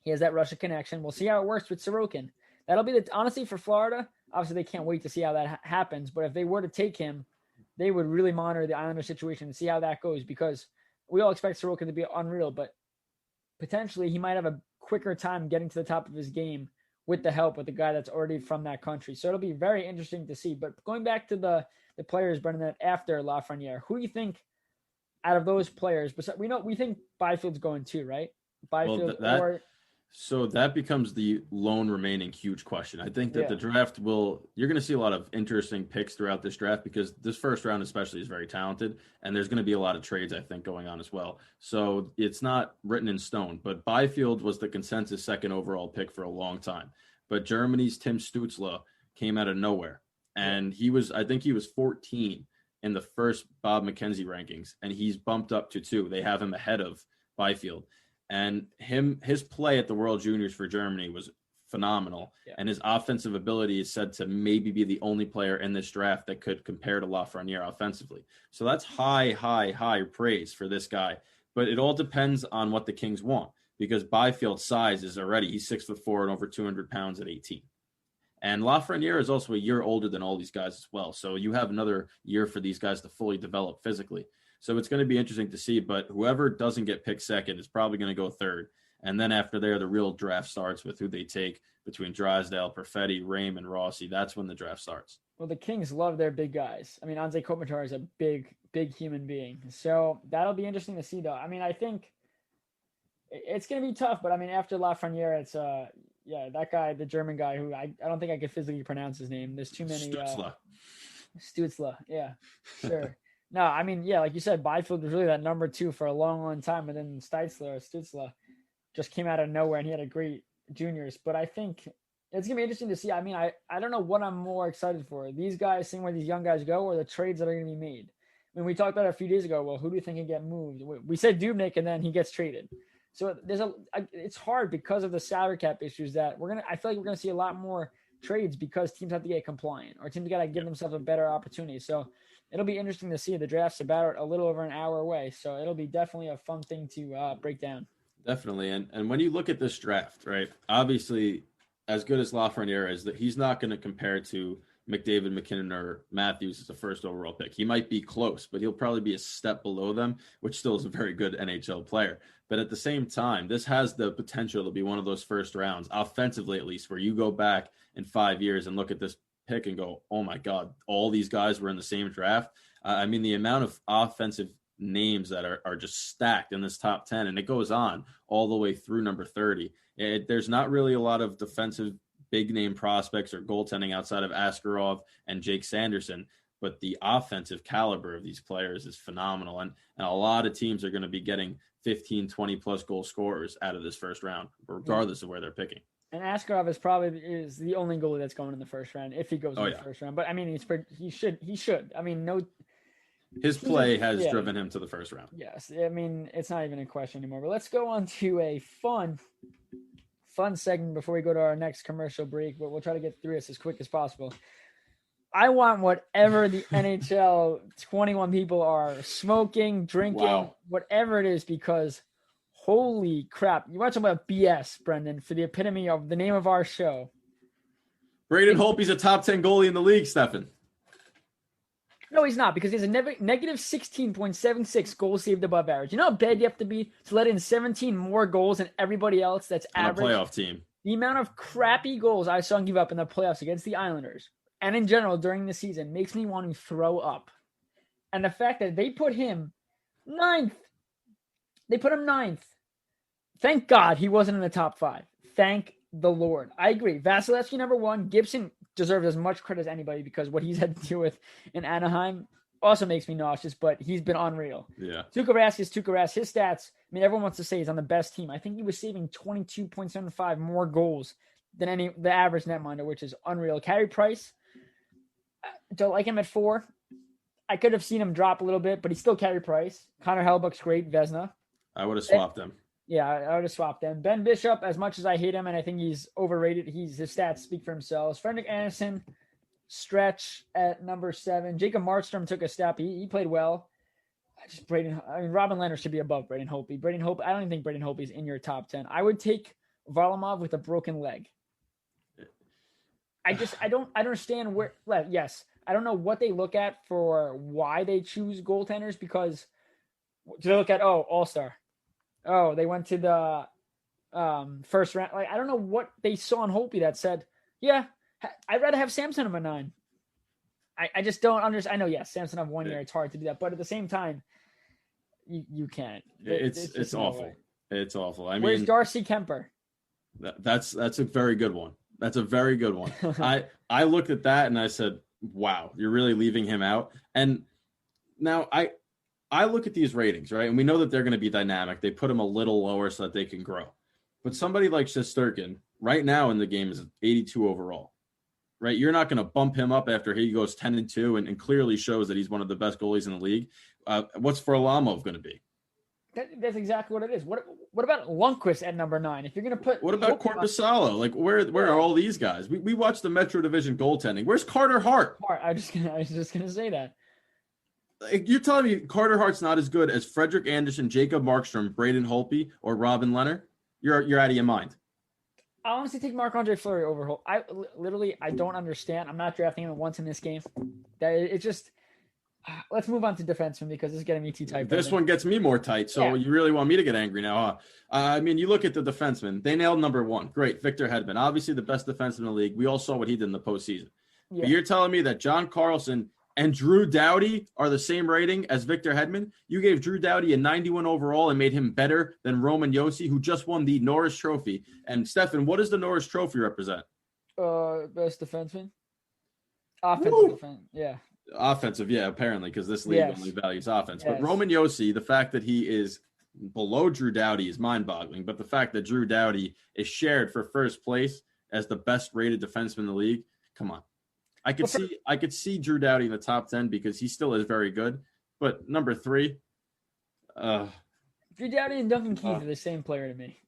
[SPEAKER 3] He has that Russia connection. We'll see how it works with Sorokin. That'll be honestly for Florida. Obviously, they can't wait to see how that happens. But if they were to take him, they would really monitor the Islander situation and see how that goes, because we all expect Sorokin to be unreal, but potentially he might have a quicker time getting to the top of his game with the help with the guy that's already from that country. So it'll be very interesting to see. But going back to the players, Brendan, that after Lafreniere, who do you think out of those players, we think Byfield's going too, right? Byfield
[SPEAKER 2] So that becomes the lone remaining huge question. I think that the draft you're going to see a lot of interesting picks throughout this draft, because this first round especially is very talented, and there's going to be a lot of trades, I think, going on as well. So it's not written in stone, but Byfield was the consensus 2nd overall pick for a long time. But Germany's Tim Stützle came out of nowhere, and I think he was 14 in the first Bob McKenzie rankings, and he's bumped up to 2. They have him ahead of Byfield. And his play at the World Juniors for Germany was phenomenal. Yeah. And his offensive ability is said to maybe be the only player in this draft that could compare to Lafreniere offensively. So that's high praise for this guy. But it all depends on what the Kings want, because Byfield's size is he's 6'4" and over 200 pounds at 18. And Lafreniere is also a year older than all these guys as well. So you have another year for these guys to fully develop physically. So it's going to be interesting to see. But whoever doesn't get picked second is probably going to go third. And then after there, the real draft starts with who they take between Drysdale, Perfetti, Raymond, Rossi. That's when the draft starts.
[SPEAKER 3] Well, the Kings love their big guys. I mean, Anze Kopitar is a big human being. So that'll be interesting to see, though. I mean, I think it's going to be tough, but I mean, after Lafreniere, it's that guy, the German guy who I don't think I could physically pronounce his name. There's too many. Stutzla. Yeah, sure. No, I mean, yeah, like you said, Byfield was really that number 2 for a long, long time, and then Stutzla just came out of nowhere, and he had a great juniors. But I think it's going to be interesting to see. I mean, I don't know what I'm more excited for. These guys, seeing where these young guys go, or the trades that are going to be made. I mean, we talked about it a few days ago. Well, who do you think can get moved? We said Dubnyk, and then he gets traded. So it's hard because of the salary cap issues that I feel like we're going to see a lot more trades because teams have to get compliant or teams got to give themselves a better opportunity. So it'll be interesting to see. The draft's about a little over an hour away. So it'll be definitely a fun thing to break down. Definitely.
[SPEAKER 2] And when you look at this draft, right, obviously as good as Lafreniere is, that he's not going to compare to McDavid, McKinnon, or Matthews as the first overall pick. He might be close, but he'll probably be a step below them, which still is a very good NHL player. But at the same time, this has the potential to be one of those first rounds, offensively at least, where you go back in 5 years and look at this pick and go, oh my God, all these guys were in the same draft. I mean, the amount of offensive names that are just stacked in this top 10, and it goes on all the way through number 30. There's not really a lot of defensive big name prospects or goaltending outside of Askarov and Jake Sanderson, but the offensive caliber of these players is phenomenal. And a lot of teams are going to be getting 15, 20 plus goal scorers out of this first round, regardless of where they're picking.
[SPEAKER 3] And Askarov is the only goalie that's going in the first round, if he goes in the first round. But I mean, he should. I mean,
[SPEAKER 2] his play has driven him to the first round.
[SPEAKER 3] Yes. I mean, it's not even a question anymore, but let's go on to a fun segment before we go to our next commercial break, but we'll try to get through this as quick as possible. I want whatever the NHL 21 people are smoking, drinking, whatever it is, because holy crap. You want to talk about BS, Brendan, for the epitome of the name of our show.
[SPEAKER 2] Braden Holtby's a top 10 goalie in the league, Stefan.
[SPEAKER 3] No, he's not, because he's a negative 16.76 goals saved above average. You know how bad you have to be to let in 17 more goals than everybody else that's average?
[SPEAKER 2] On a playoff team.
[SPEAKER 3] The amount of crappy goals I saw him give up in the playoffs against the Islanders and in general during the season makes me want to throw up. And the fact that they put him ninth. Thank God he wasn't in the top 5. Thank the Lord. I agree. Vasilevsky, number 1. Gibson deserves as much credit as anybody because what he's had to deal with in Anaheim also makes me nauseous, but he's been unreal.
[SPEAKER 2] Yeah.
[SPEAKER 3] Tuukka Rask. His stats, I mean, everyone wants to say he's on the best team. I think he was saving 22.75 more goals than the average netminder, which is unreal. Carey Price, don't like him at 4. I could have seen him drop a little bit, but he's still Carey Price. Connor Hellebuyck's great. Vezina.
[SPEAKER 2] I would have swapped them.
[SPEAKER 3] Yeah, I would have swapped them. Ben Bishop, as much as I hate him and I think he's overrated, his stats speak for themselves. Fredrik Anderson, stretch at number 7. Jacob Markstrom took a step. He played well. Robin Leonard should be above Braden Holtby. I don't even think Braden Holtby is in your top 10. I would take Varlamov with a broken leg. I don't understand where. Yes, I don't know what they look at for why they choose goaltenders, because do they look at All-Star? Oh, they went to the first round. Like, I don't know what they saw in Holtby that said, yeah, I'd rather have Samson of a 9. I just don't understand. I know, yes, Samson of 1 year, it's hard to do that, but at the same time, you can't.
[SPEAKER 2] It's awful. It's awful. I mean,
[SPEAKER 3] where's Darcy Kemper?
[SPEAKER 2] That's a very good one. That's a very good one. I looked at that and I said, wow, you're really leaving him out. And now I look at these ratings, right? And we know that they're going to be dynamic. They put him a little lower so that they can grow. But somebody like Shesterkin right now in the game is 82 overall, right? You're not going to bump him up after he goes 10-2 and clearly shows that he's one of the best goalies in the league. What's Varlamov going to be?
[SPEAKER 3] That's exactly what it is. What about Lundqvist at number 9? If you're going to put,
[SPEAKER 2] what about Korpisalo? Like, where are all these guys? We watched the Metro Division goaltending. Where's Carter Hart?
[SPEAKER 3] I was just gonna say that.
[SPEAKER 2] You're telling me Carter Hart's not as good as Fredrik Anderson, Jacob Markstrom, Braden Holtby, or Robin Leonard? You're out of your mind.
[SPEAKER 3] I honestly take Marc-Andre Fleury over Holt. I don't understand. I'm not drafting him once in this game. That it's just let's move on to defensemen because this is getting me too tight.
[SPEAKER 2] This one gets me more tight. So
[SPEAKER 3] Yeah.
[SPEAKER 2] you really want me to get angry now, huh? I mean, you look at the defensemen. They nailed number one. Great. Victor Hedman, obviously the best defenseman in the league. We all saw what he did in the postseason.
[SPEAKER 3] Yeah.
[SPEAKER 2] But you're telling me that John Carlson and Drew Doughty are the same rating as Victor Hedman? You gave Drew Doughty a 91 overall and made him better than Roman Josi, who just won the Norris Trophy. And Stefan, what does the Norris Trophy represent?
[SPEAKER 3] Best defenseman. Offensive
[SPEAKER 2] Woo!
[SPEAKER 3] defense. Yeah.
[SPEAKER 2] Offensive, yeah, apparently, because this league
[SPEAKER 3] Yes.
[SPEAKER 2] only values offense. But
[SPEAKER 3] Yes.
[SPEAKER 2] Roman Josi, the fact that he is below Drew Doughty is mind-boggling. But the fact that Drew Doughty is shared for first place as the best-rated defenseman in the league, come on. I could see Drew Doughty in the top 10 because he still is very good. But number 3,
[SPEAKER 3] Drew Doughty and Duncan Keith are the same player to me.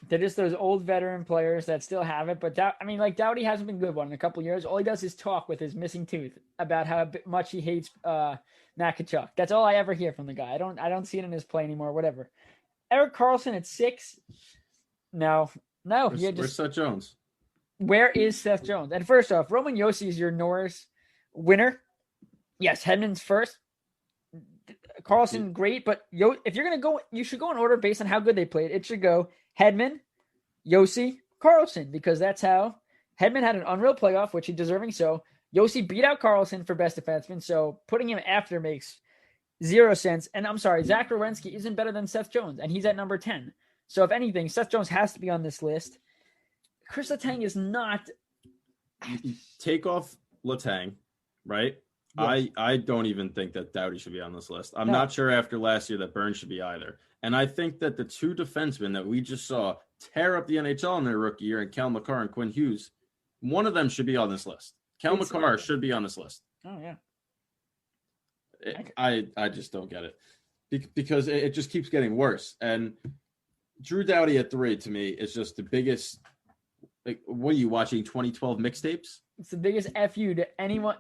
[SPEAKER 3] They're just those old veteran players that still have it. But Doughty hasn't been good one in a couple years. All he does is talk with his missing tooth about how much he hates Matt Tkachuk. That's all I ever hear from the guy. I don't see it in his play anymore. Whatever. Erik Karlsson at 6. No.
[SPEAKER 2] where's Seth Jones?
[SPEAKER 3] Where is Seth Jones? And first off, Roman Josi is your Norris winner. Yes, Hedman's first. Carlson, great, but if you're gonna go, you should go in order based on how good they played. It should go Hedman, Josi, Carlson, because that's how Hedman had an unreal playoff, which he's deserving. So Josi beat out Carlson for best defenseman. So putting him after makes 0 sense. And I'm sorry, Zach Werenski isn't better than Seth Jones, and he's at number 10. So if anything, Seth Jones has to be on this list. Chris Letang is not.
[SPEAKER 2] Take off Letang, right?
[SPEAKER 3] Yes.
[SPEAKER 2] I don't even think that Doughty should be on this list. I'm
[SPEAKER 3] No.
[SPEAKER 2] not sure after last year that Burns should be either. And I think that the 2 defensemen that we just saw tear up the NHL in their rookie year, and Cal McCarr and Quinn Hughes, one of them should be on this list. Cal
[SPEAKER 3] It's-
[SPEAKER 2] McCarr should be on this list.
[SPEAKER 3] Oh yeah.
[SPEAKER 2] I just don't get it because it just keeps getting worse. And Drew Doughty at 3 to me is just the biggest. Like, what are you watching? 2012 mixtapes?
[SPEAKER 3] It's the biggest FU to anyone.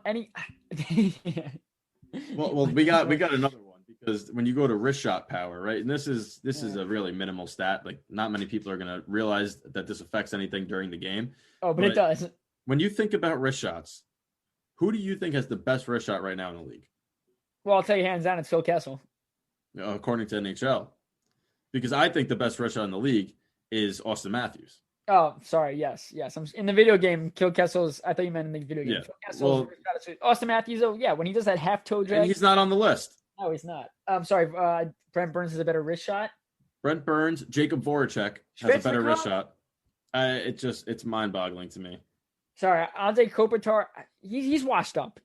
[SPEAKER 2] Well, we got another one because when you go to wrist shot power, right? And this is a really minimal stat. Like, not many people are going to realize that this affects anything during the game.
[SPEAKER 3] Oh, but it does.
[SPEAKER 2] When you think about wrist shots, who do you think has the best wrist shot right now in the league?
[SPEAKER 3] Well, I'll tell you hands down, it's Phil Kessel.
[SPEAKER 2] According to NHL, because I think the best wrist shot in the league is Austin Matthews.
[SPEAKER 3] Oh, sorry. Yes. I'm in the video game. Phil Kessel's. I thought you meant in the video game.
[SPEAKER 2] Yeah.
[SPEAKER 3] Phil Kessel's Austin Matthews. Oh, yeah. When he does that half toe drag.
[SPEAKER 2] And he's not on the list.
[SPEAKER 3] No, he's not. I'm sorry. Brent Burns has a better wrist shot.
[SPEAKER 2] Brent Burns, Jacob Voracek has a better
[SPEAKER 3] Svechnikov?
[SPEAKER 2] wrist shot. It's mind-boggling to me.
[SPEAKER 3] Sorry, Andrei Kopitar. He's washed up.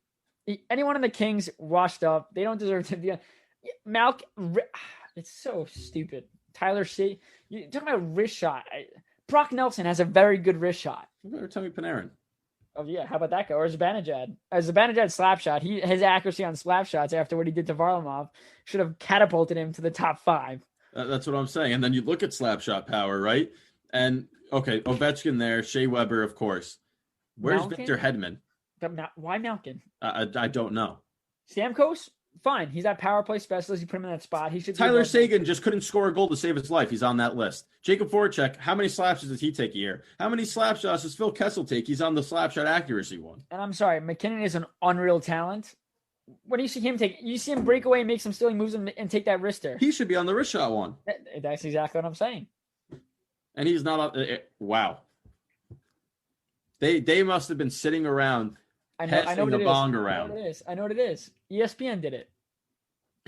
[SPEAKER 3] Anyone in the Kings washed up. They don't deserve to be. It's so stupid. Tyler C. You're talking about wrist shot. Brock Nelson has a very good wrist shot.
[SPEAKER 2] Or Tommy Panarin.
[SPEAKER 3] Oh yeah, how about that guy? Or Zibanejad? Zibanejad slap shot. His accuracy on slap shots after what he did to Varlamov should have catapulted him to the top 5.
[SPEAKER 2] That's what I'm saying. And then you look at slap shot power, right? And okay, Ovechkin there, Shea Weber, of course. Where's
[SPEAKER 3] Malkin?
[SPEAKER 2] Victor Hedman?
[SPEAKER 3] But why Malkin?
[SPEAKER 2] I don't know.
[SPEAKER 3] Stamkos? Fine. He's that power play specialist. You put him in that spot. He should.
[SPEAKER 2] Tyler Seguin just couldn't score a goal to save his life. He's on that list. Jacob Voracek, how many slap shots does he take a year? How many slap shots does Phil Kessel take? He's on the slap shot accuracy one.
[SPEAKER 3] And I'm sorry, McKinnon is an unreal talent. When do you see him you see him break away, make some stealing moves, and take that wrister.
[SPEAKER 2] He should be on the wrist shot one.
[SPEAKER 3] That's exactly what I'm saying.
[SPEAKER 2] And he's not on. Wow. They must have been sitting around
[SPEAKER 3] I know
[SPEAKER 2] passing
[SPEAKER 3] what
[SPEAKER 2] the
[SPEAKER 3] it
[SPEAKER 2] bong
[SPEAKER 3] is.
[SPEAKER 2] around.
[SPEAKER 3] I know what it is. ESPN did it.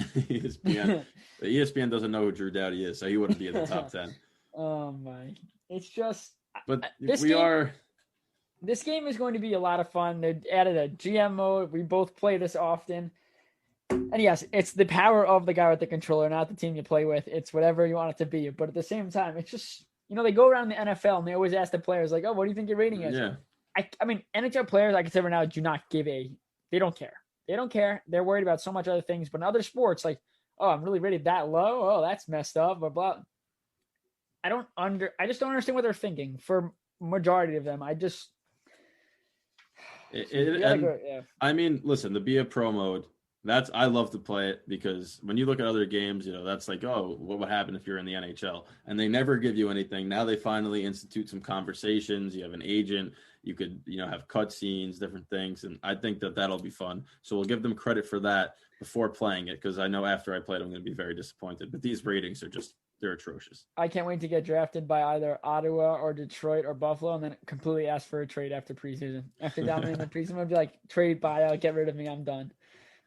[SPEAKER 2] ESPN. ESPN doesn't know who Drew Doughty is, so he wouldn't be in the top 10.
[SPEAKER 3] Oh my! It's just.
[SPEAKER 2] But
[SPEAKER 3] This game is going to be a lot of fun. They added a GM mode. We both play this often. And yes, it's the power of the guy with the controller, not the team you play with. It's whatever you want it to be. But at the same time, it's just, they go around the NFL and they always ask the players, like, oh, what do you think your rating is?
[SPEAKER 2] Yeah.
[SPEAKER 3] I mean, NHL players, I can say right now, do not give they don't care. They don't care. They're worried about so much other things. But in other sports, like, oh, I'm really rated that low. Oh, that's messed up. Blah, blah. I just don't understand what they're thinking for majority of them. I just.
[SPEAKER 2] I mean, listen, the BA Pro mode, I love to play it because when you look at other games, that's like, oh, what would happen if you're in the NHL? And they never give you anything. Now they finally institute some conversations. You have an agent. You could, have cutscenes, different things. And I think that that'll be fun. So we'll give them credit for that before playing it, because I know after I play it, I'm going to be very disappointed. But these ratings are they're atrocious.
[SPEAKER 3] I can't wait to get drafted by either Ottawa or Detroit or Buffalo and then completely ask for a trade after preseason. After dominating the preseason, I'll be like, trade, buyout, get rid of me, I'm done.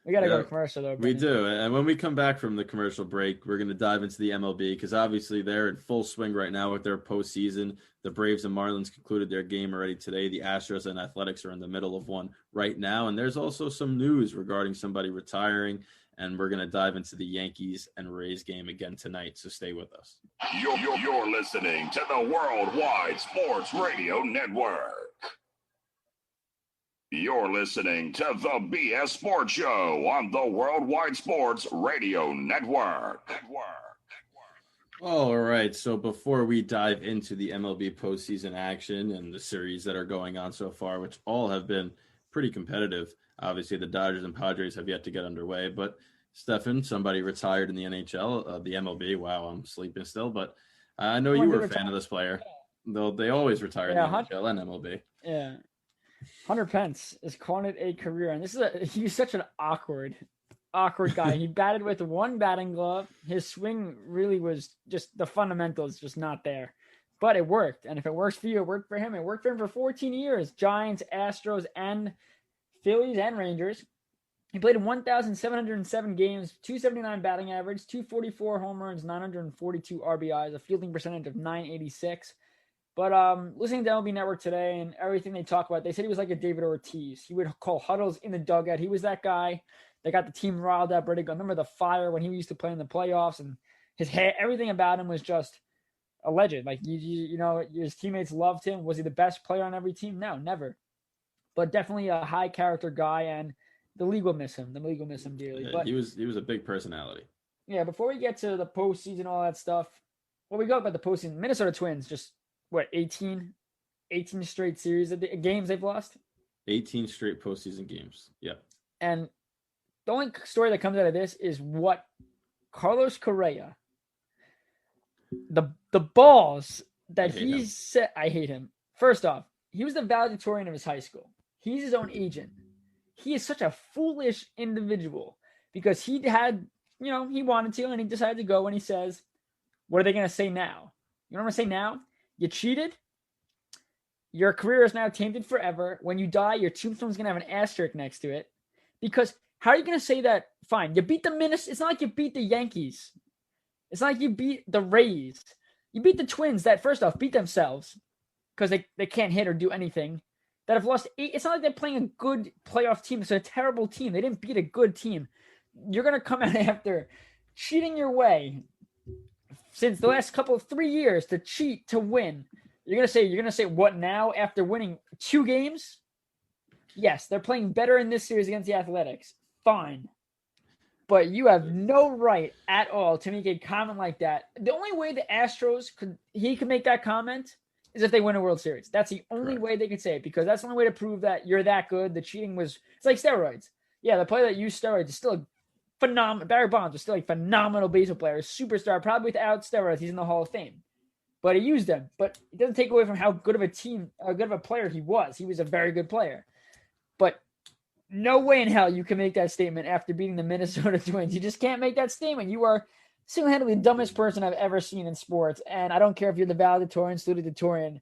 [SPEAKER 3] We got to go to commercial, though.
[SPEAKER 2] We do. And when we come back from the commercial break, we're going to dive into the MLB because obviously they're in full swing right now with their postseason. The Braves and Marlins concluded their game already today. The Astros and Athletics are in the middle of one right now. And there's also some news regarding somebody retiring. And we're going to dive into the Yankees and Rays game again tonight. So stay with us.
[SPEAKER 1] You're listening to the Worldwide Sports Radio Network. You're listening to the BS Sports Show on the Worldwide Sports Radio Network.
[SPEAKER 2] All right. So before we dive into the MLB postseason action and the series that are going on so far, which all have been pretty competitive, obviously the Dodgers and Padres have yet to get underway. But Stefan, somebody retired in the NHL, the MLB. Wow, I'm sleeping still. But I know you were a fan of this player, though they always retire in the NHL and MLB.
[SPEAKER 3] Yeah. Hunter Pence is calling it a career, and he's such an awkward guy. He batted with one batting glove. His swing really was just the fundamentals just not there, but it worked. And if it works for you, it worked for him. It worked for him for 14 years. Giants, Astros, and Phillies and Rangers. He played in 1,707 games, 279 batting average, 244 home runs, 942 RBIs, a fielding percentage of 986. But listening to MLB Network today and everything they talk about, they said he was like a David Ortiz. He would call huddles in the dugout. He was that guy that got the team riled up, ready to go. Remember the fire when he used to play in the playoffs, and his hair, everything about him was just a legend. Like, his teammates loved him. Was he the best player on every team? No, never. But definitely a high character guy, and the league will miss him. The league will miss him dearly.
[SPEAKER 2] Yeah,
[SPEAKER 3] but
[SPEAKER 2] he was a big personality.
[SPEAKER 3] Yeah, before we get to the postseason, all that stuff, what we got about the postseason, Minnesota Twins just, 18 straight series of games they've lost?
[SPEAKER 2] 18 straight postseason games. Yep.
[SPEAKER 3] And the only story that comes out of this is what Carlos Correa, the balls that he said, I hate him. First off, he was the valedictorian of his high school. He's his own agent. He is such a foolish individual because he had, he wanted to, and he decided to go, and he says, what are they going to say now? You know what I'm going to say now? You cheated. Your career is now tainted forever. When you die, your tombstone's going to have an asterisk next to it. Because how are you going to say that? Fine. You beat the Minnesota. It's not like you beat the Yankees. It's not like you beat the Rays. You beat the Twins that, first off, beat themselves because they can't hit or do anything. That have lost 8. It's not like they're playing a good playoff team. It's a terrible team. They didn't beat a good team. You're going to come out after cheating your way since the last 3 years to cheat to win. You're gonna say what now after winning 2 games? Yes, they're playing better in this series against the Athletics. Fine. But you have no right at all to make a comment like that. The only way the Astros could make that comment is if they win a World Series. That's the only way they could say it, because that's the only way to prove that you're that good. The cheating it's like steroids. Yeah, the player that used steroids is still a phenomenal. Barry Bonds was still a phenomenal baseball player, superstar. Probably without steroids, he's in the Hall of Fame. But he used them. But it doesn't take away from how good of a player he was. He was a very good player. But no way in hell you can make that statement after beating the Minnesota Twins. You just can't make that statement. You are single-handedly the dumbest person I've ever seen in sports. And I don't care if you're the valedictorian, salutatorian.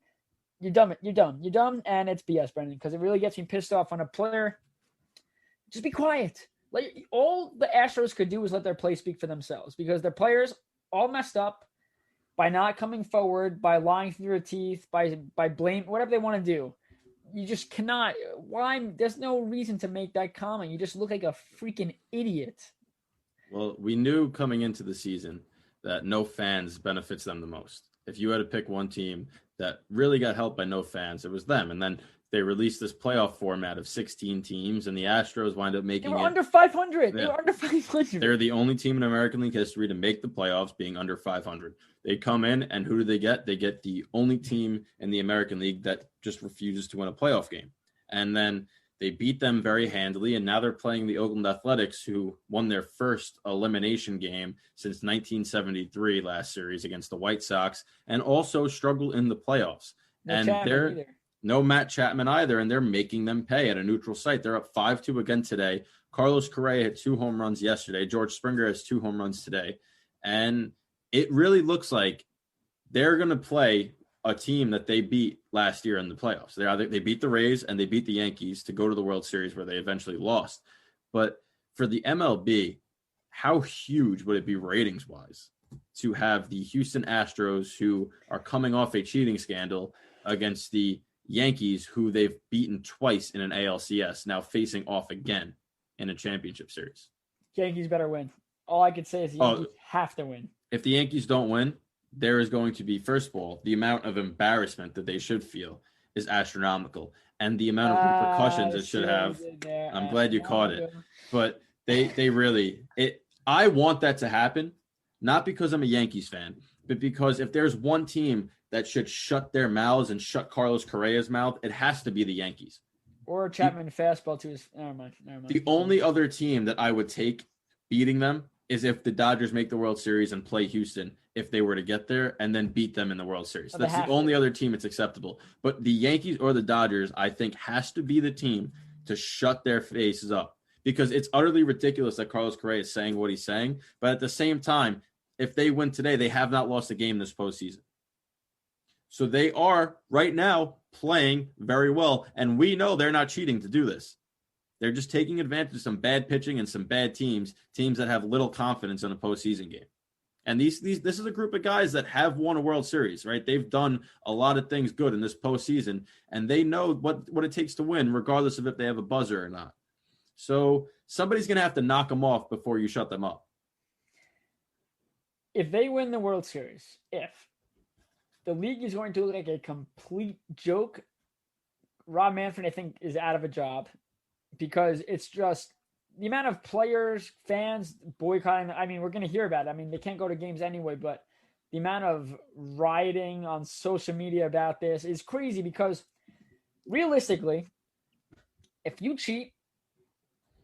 [SPEAKER 3] You're dumb. You're dumb, and it's BS, Brendan, because it really gets me pissed off on a player. Just be quiet. All the Astros could do was let their play speak for themselves, because their players all messed up by not coming forward, by lying through their teeth, by blame, whatever they want to do. You just cannot. There's no reason to make that comment. You just look like a freaking idiot.
[SPEAKER 2] Well, we knew coming into the season that no fans benefits them the most. If you had to pick one team that really got helped by no fans, it was them. And then they released this playoff format of 16 teams, and the Astros wind up making it.
[SPEAKER 3] They were under 500.
[SPEAKER 2] Yeah.
[SPEAKER 3] They were under 500.
[SPEAKER 2] They're the only team in American League history to make the playoffs being under 500. They come in, and who do they get? They get the only team in the American League that just refuses to win a playoff game. And then they beat them very handily, and now they're playing the Oakland Athletics, who won their first elimination game since 1973 last series against the White Sox, and also struggle in the playoffs.
[SPEAKER 3] No
[SPEAKER 2] and
[SPEAKER 3] Chapman either.
[SPEAKER 2] No Matt Chapman either, and they're making them pay at a neutral site. They're up 5-2 again today. Carlos Correa had 2 home runs yesterday. George Springer has 2 home runs today. And it really looks like they're going to play a team that they beat last year in the playoffs. They beat the Rays and they beat the Yankees to go to the World Series where they eventually lost. But for the MLB, how huge would it be ratings-wise to have the Houston Astros, who are coming off a cheating scandal, against the Yankees, who they've beaten twice in an ALCS, now facing off again in a championship series?
[SPEAKER 3] Yankees better win. All I could say is the Yankees have to win.
[SPEAKER 2] If the Yankees don't win, there is going to be, first of all, the amount of embarrassment that they should feel is astronomical. And the amount of repercussions it should have. I'm glad you caught it. But they really – I want that to happen, not because I'm a Yankees fan, but because if there's one team that should shut their mouths and shut Carlos Correa's mouth, it has to be the Yankees.
[SPEAKER 3] Or Chapman fastball to his – never mind.
[SPEAKER 2] The only other team that I would take beating them is if the Dodgers make the World Series and play Houston, if they were to get there, and then beat them in the World Series. That's the only other team it's acceptable. But the Yankees or the Dodgers, I think, has to be the team to shut their faces up, because it's utterly ridiculous that Carlos Correa is saying what he's saying. But at the same time, if they win today, they have not lost a game this postseason. So they are right now playing very well, and we know they're not cheating to do this. They're just taking advantage of some bad pitching and some bad teams that have little confidence in a postseason game. And this is a group of guys that have won a World Series, right? They've done a lot of things good in this postseason, and they know what it takes to win, regardless of if they have a buzzer or not. So somebody's going to have to knock them off before you shut them up.
[SPEAKER 3] If they win the World Series, the league is going to look like a complete joke, Rob Manfred, I think, is out of a job, because it's just the amount of players, fans boycotting. I mean, we're going to hear about it. I mean, they can't go to games anyway, but the amount of rioting on social media about this is crazy, because realistically, if you cheat,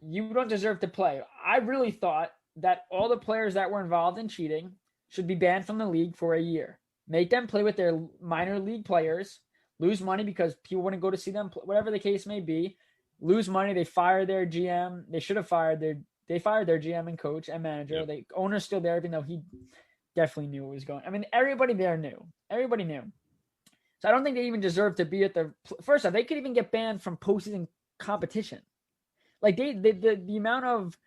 [SPEAKER 3] you don't deserve to play. I really thought that all the players that were involved in cheating should be banned from the league for a year. Make them play with their minor league players, lose money because people wouldn't go to see them, whatever the case may be. Lose money. They fire their GM. They should have fired their GM and coach and manager.
[SPEAKER 2] Yep.
[SPEAKER 3] The owner's still there, even though he definitely knew what was going. I mean, everybody there knew. Everybody knew. So I don't think they even deserve to be at the first off. They could even get banned from postseason competition. Like the amount of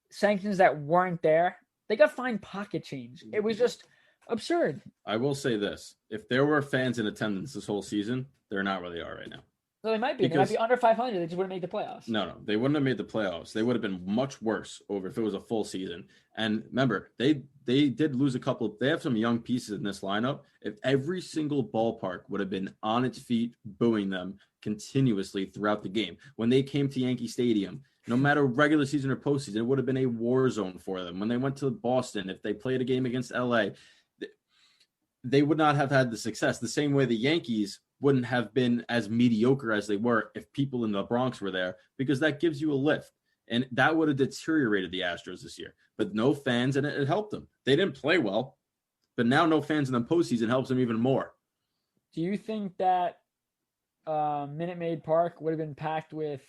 [SPEAKER 3] sanctions that weren't there, they got fined pocket change. It was just absurd.
[SPEAKER 2] I will say this: if there were fans in attendance this whole season, they're not where they are right now.
[SPEAKER 3] So they might be. They might be under 500. They just wouldn't make the playoffs.
[SPEAKER 2] No, they wouldn't have made the playoffs. They would have been much worse if it was a full season. And remember, they did lose a couple. They have some young pieces in this lineup. If every single ballpark would have been on its feet, booing them continuously throughout the game, when they came to Yankee Stadium, no matter regular season or postseason, it would have been a war zone for them. When they went to Boston, if they played a game against LA, they would not have had the success. The same way the Yankees wouldn't have been as mediocre as they were if people in the Bronx were there, because that gives you a lift. And that would have deteriorated the Astros this year. But no fans, and it helped them. They didn't play well, but now no fans in the postseason helps them even more.
[SPEAKER 3] Do you think that Minute Maid Park would have been packed with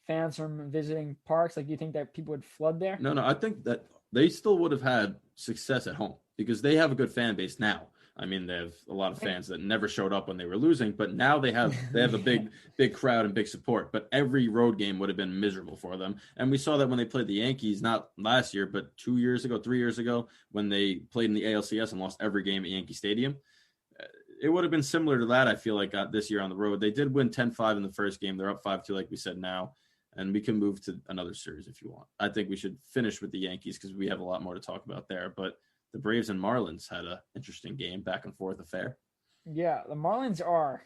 [SPEAKER 3] fans from visiting parks? Like, do you think that people would flood there?
[SPEAKER 2] No, I think that they still would have had success at home, because they have a good fan base now. I mean, they have a lot of fans that never showed up when they were losing, but now they have a big crowd and big support. But every road game would have been miserable for them. And we saw that when they played the Yankees, not last year, but 3 years ago, when they played in the ALCS and lost every game at Yankee Stadium. It would have been similar to that, I feel like, this year on the road. They did win 10-5 in the first game. They're up 5-2, like we said now. And we can move to another series if you want. I think we should finish with the Yankees because we have a lot more to talk about there. But the Braves and Marlins had an interesting game, back and forth affair.
[SPEAKER 3] Yeah, the Marlins are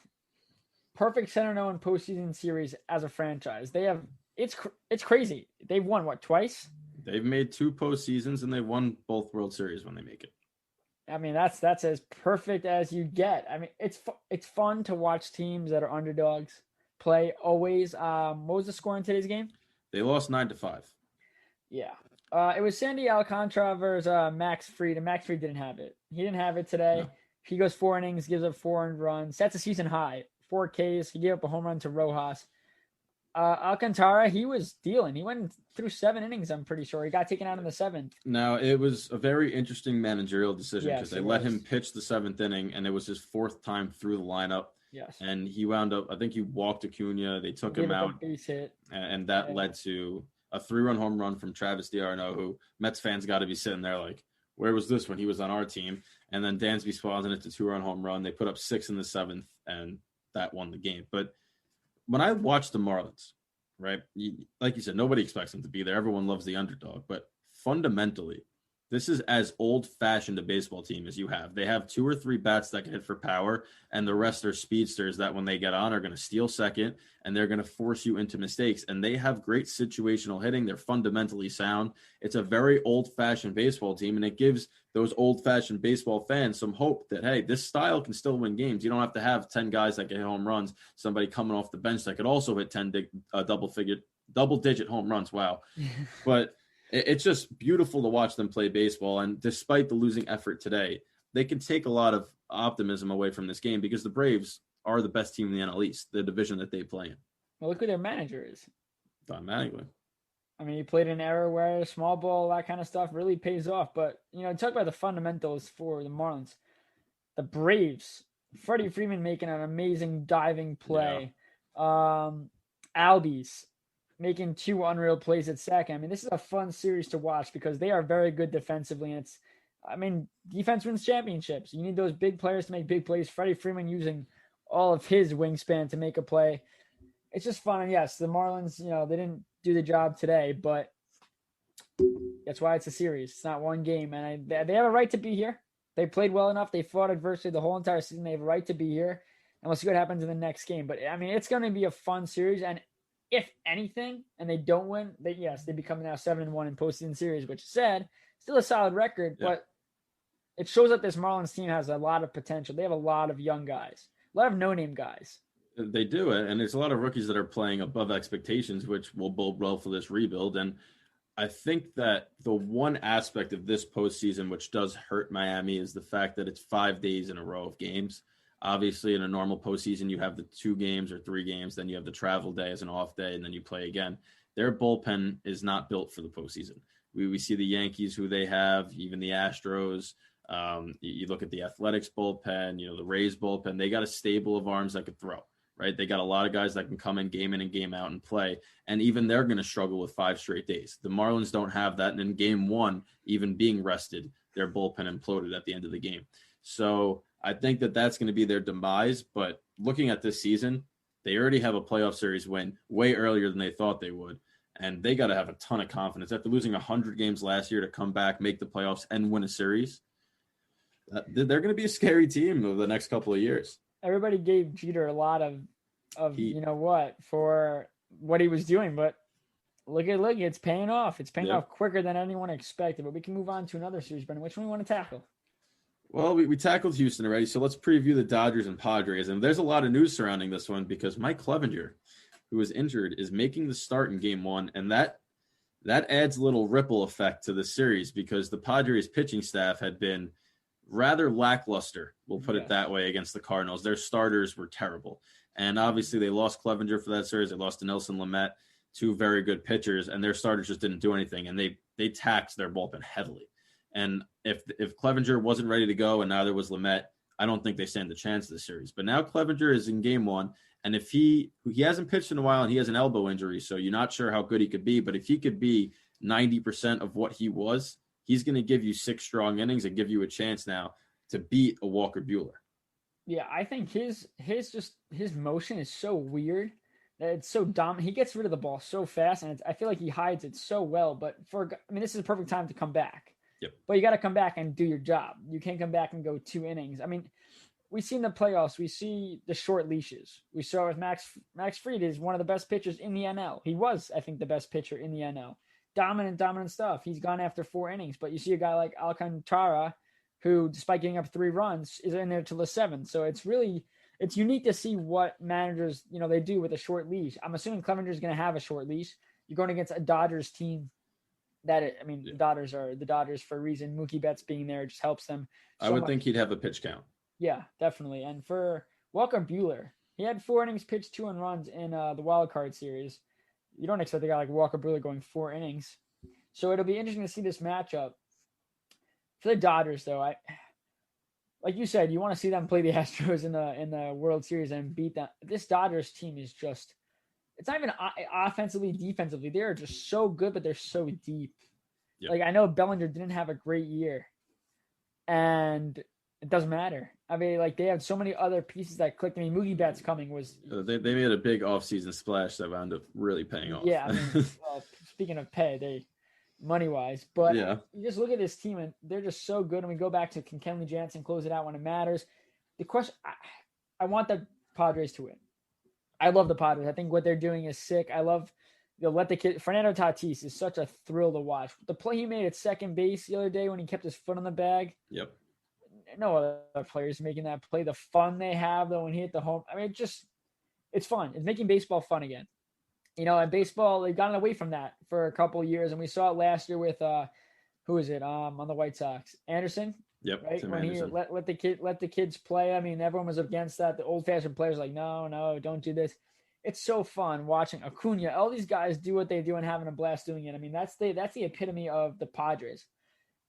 [SPEAKER 3] perfect 7-0 in postseason series as a franchise. They have it's crazy. They've won what, twice?
[SPEAKER 2] They've made 2 postseasons and they won both World Series when they make it.
[SPEAKER 3] I mean, that's as perfect as you get. I mean, it's fun to watch teams that are underdogs play always. What was the score in today's game?
[SPEAKER 2] They lost 9-5.
[SPEAKER 3] Yeah. It was Sandy Alcantara versus Max Fried, and Max Fried didn't have it. He didn't have it today.
[SPEAKER 2] No.
[SPEAKER 3] He goes 4 innings, gives up 4 earned runs. That's a season high 4 Ks. He gave up a home run to Rojas. Alcantara, he was dealing. He went through 7 innings, I'm pretty sure. He got taken out in the 7th.
[SPEAKER 2] Now, it was a very interesting managerial decision because
[SPEAKER 3] Yes,
[SPEAKER 2] they let him pitch the 7th inning, and it was his 4th time through the lineup.
[SPEAKER 3] Yes.
[SPEAKER 2] And he wound up, I think he walked Acuna. They took him out.
[SPEAKER 3] Base hit.
[SPEAKER 2] And that led to a 3-run home run from Travis d'Arnaud, who Mets fans got to be sitting there like, where was this when he was on our team? And then Dansby Swanson hit the 2-run home run. They put up 6 in the 7th, and that won the game. But when I watched the Marlins, right, like you said, nobody expects them to be there. Everyone loves the underdog. But fundamentally, this is as old-fashioned a baseball team as you have. They have 2 or 3 bats that can hit for power, and the rest are speedsters that when they get on are going to steal second, and they're going to force you into mistakes. And they have great situational hitting. They're fundamentally sound. It's a very old-fashioned baseball team, and it gives those old-fashioned baseball fans some hope that, hey, this style can still win games. You don't have to have 10 guys that can hit home runs, somebody coming off the bench that could also hit 10 double-digit home runs. Wow. But it's just beautiful to watch them play baseball. And despite the losing effort today, they can take a lot of optimism away from this game because the Braves are the best team in the NL East, the division that they play in.
[SPEAKER 3] Well, look who their manager is.
[SPEAKER 2] Don Mattingly.
[SPEAKER 3] I mean, he played an era where small ball, that kind of stuff really pays off. But, talk about the fundamentals for the Marlins. The Braves, Freddie Freeman making an amazing diving play. Yeah. Albies making 2 unreal plays at second. I mean, this is a fun series to watch because they are very good defensively. And defense wins championships. You need those big players to make big plays. Freddie Freeman using all of his wingspan to make a play. It's just fun. And yes, the Marlins, they didn't do the job today, but that's why it's a series. It's not one game. And they have a right to be here. They played well enough. They fought adversity the whole entire season. They have a right to be here. And we'll see what happens in the next game. But, it's going to be a fun series. And if anything, and they don't win, they become now 7-1 in postseason series, which is sad. Still a solid record, but it shows that this Marlins team has a lot of potential. They have a lot of young guys, a lot of no-name guys.
[SPEAKER 2] They do it, and there's a lot of rookies that are playing above expectations, which will bode well for this rebuild. And I think that the one aspect of this postseason which does hurt Miami is the fact that it's 5 days in a row of games. Obviously, in a normal postseason, you have the 2 games or 3 games, then you have the travel day as an off day, and then you play again. Their bullpen is not built for the postseason. We see the Yankees, who they have, even the Astros. You look at the Athletics bullpen, the Rays bullpen. They got a stable of arms that could throw, right? They got a lot of guys that can come in and game out and play, and even they're going to struggle with 5 straight days. The Marlins don't have that, and in game 1, even being rested, their bullpen imploded at the end of the game. So I think that that's going to be their demise, but looking at this season, they already have a playoff series win way earlier than they thought they would, and they got to have a ton of confidence. After losing 100 games last year to come back, make the playoffs, and win a series, they're going to be a scary team over the next couple of years.
[SPEAKER 3] Everybody gave Jeter a lot of for what he was doing, but look, it's paying off. It's paying off quicker than anyone expected, but we can move on to another series. Brendan, which one do you want to tackle?
[SPEAKER 2] Well, we tackled Houston already, so let's preview the Dodgers and Padres. And there's a lot of news surrounding this one because Mike Clevinger, who was injured, is making the start in game 1, and that adds a little ripple effect to the series because the Padres pitching staff had been rather lackluster, we'll put it that way, against the Cardinals. Their starters were terrible. And obviously they lost Clevinger for that series. They lost to Nelson Lamet, 2 very good pitchers, and their starters just didn't do anything, and they taxed their bullpen heavily. And if Clevinger wasn't ready to go and neither was Lamet, I don't think they stand a chance this series. But now Clevinger is in game 1, and if he hasn't pitched in a while and he has an elbow injury, so you're not sure how good he could be, but if he could be 90% of what he was, he's going to give you 6 strong innings and give you a chance now to beat a Walker Buehler.
[SPEAKER 3] Yeah, I think his motion is so weird that it's so dominant. He gets rid of the ball so fast, and I feel like he hides it so well. But this is a perfect time to come back.
[SPEAKER 2] Yep.
[SPEAKER 3] But you got to come back and do your job. You can't come back and go 2 innings. I mean, we see in the playoffs, we see the short leashes. We saw with Max Fried is one of the best pitchers in the NL. He was, I think, the best pitcher in the NL. Dominant stuff. He's gone after 4 innings. But you see a guy like Alcantara, who, despite getting up 3 runs, is in there till the 7th. So it's unique to see what managers, they do with a short leash. I'm assuming Clevenger's going to have a short leash. You're going against a Dodgers team the Dodgers are the Dodgers for a reason. Mookie Betts being there just helps them.
[SPEAKER 2] I would think he'd have a pitch count.
[SPEAKER 3] Yeah, definitely. And for Walker Buehler, He had 4 innings pitched, 2 runs in the wild card series. You don't expect a guy like Walker Buehler going 4 innings. So it'll be interesting to see this matchup. For the Dodgers, though, like you said, you want to see them play the Astros in the World Series and beat them. This Dodgers team is just, it's not even offensively, defensively. They're just so good, but they're so deep. Yep. Like, I know Bellinger didn't have a great year, and it doesn't matter. I mean, like, they have so many other pieces that clicked. I mean, Mookie Betts coming was...
[SPEAKER 2] They made a big offseason splash that wound up really paying off.
[SPEAKER 3] Yeah, I mean, well, speaking of pay, money-wise. But
[SPEAKER 2] yeah,
[SPEAKER 3] you just look at this team, and they're just so good. And we go back to, can Kenley Jansen close it out when it matters? The question, I want the Padres to win. I love the Padres. I think what they're doing is sick. I love... They'll let the kid. Fernando Tatis is such a thrill to watch. The play he made at second base the other day when he kept his foot on the bag.
[SPEAKER 2] Yep.
[SPEAKER 3] No other players making that play. The fun they have though when he hit the home. I mean, it's fun. It's making baseball fun again. You know, and baseball, they've gotten away from that for a couple of years, and we saw it last year with who is it? On the White Sox, Anderson.
[SPEAKER 2] Yep.
[SPEAKER 3] Right when Anderson. He let the kids play. I mean, everyone was against that. The old-fashioned players were like, no, don't do this. It's so fun watching Acuna. All these guys do what they do and having a blast doing it. I mean, that's the epitome of the Padres.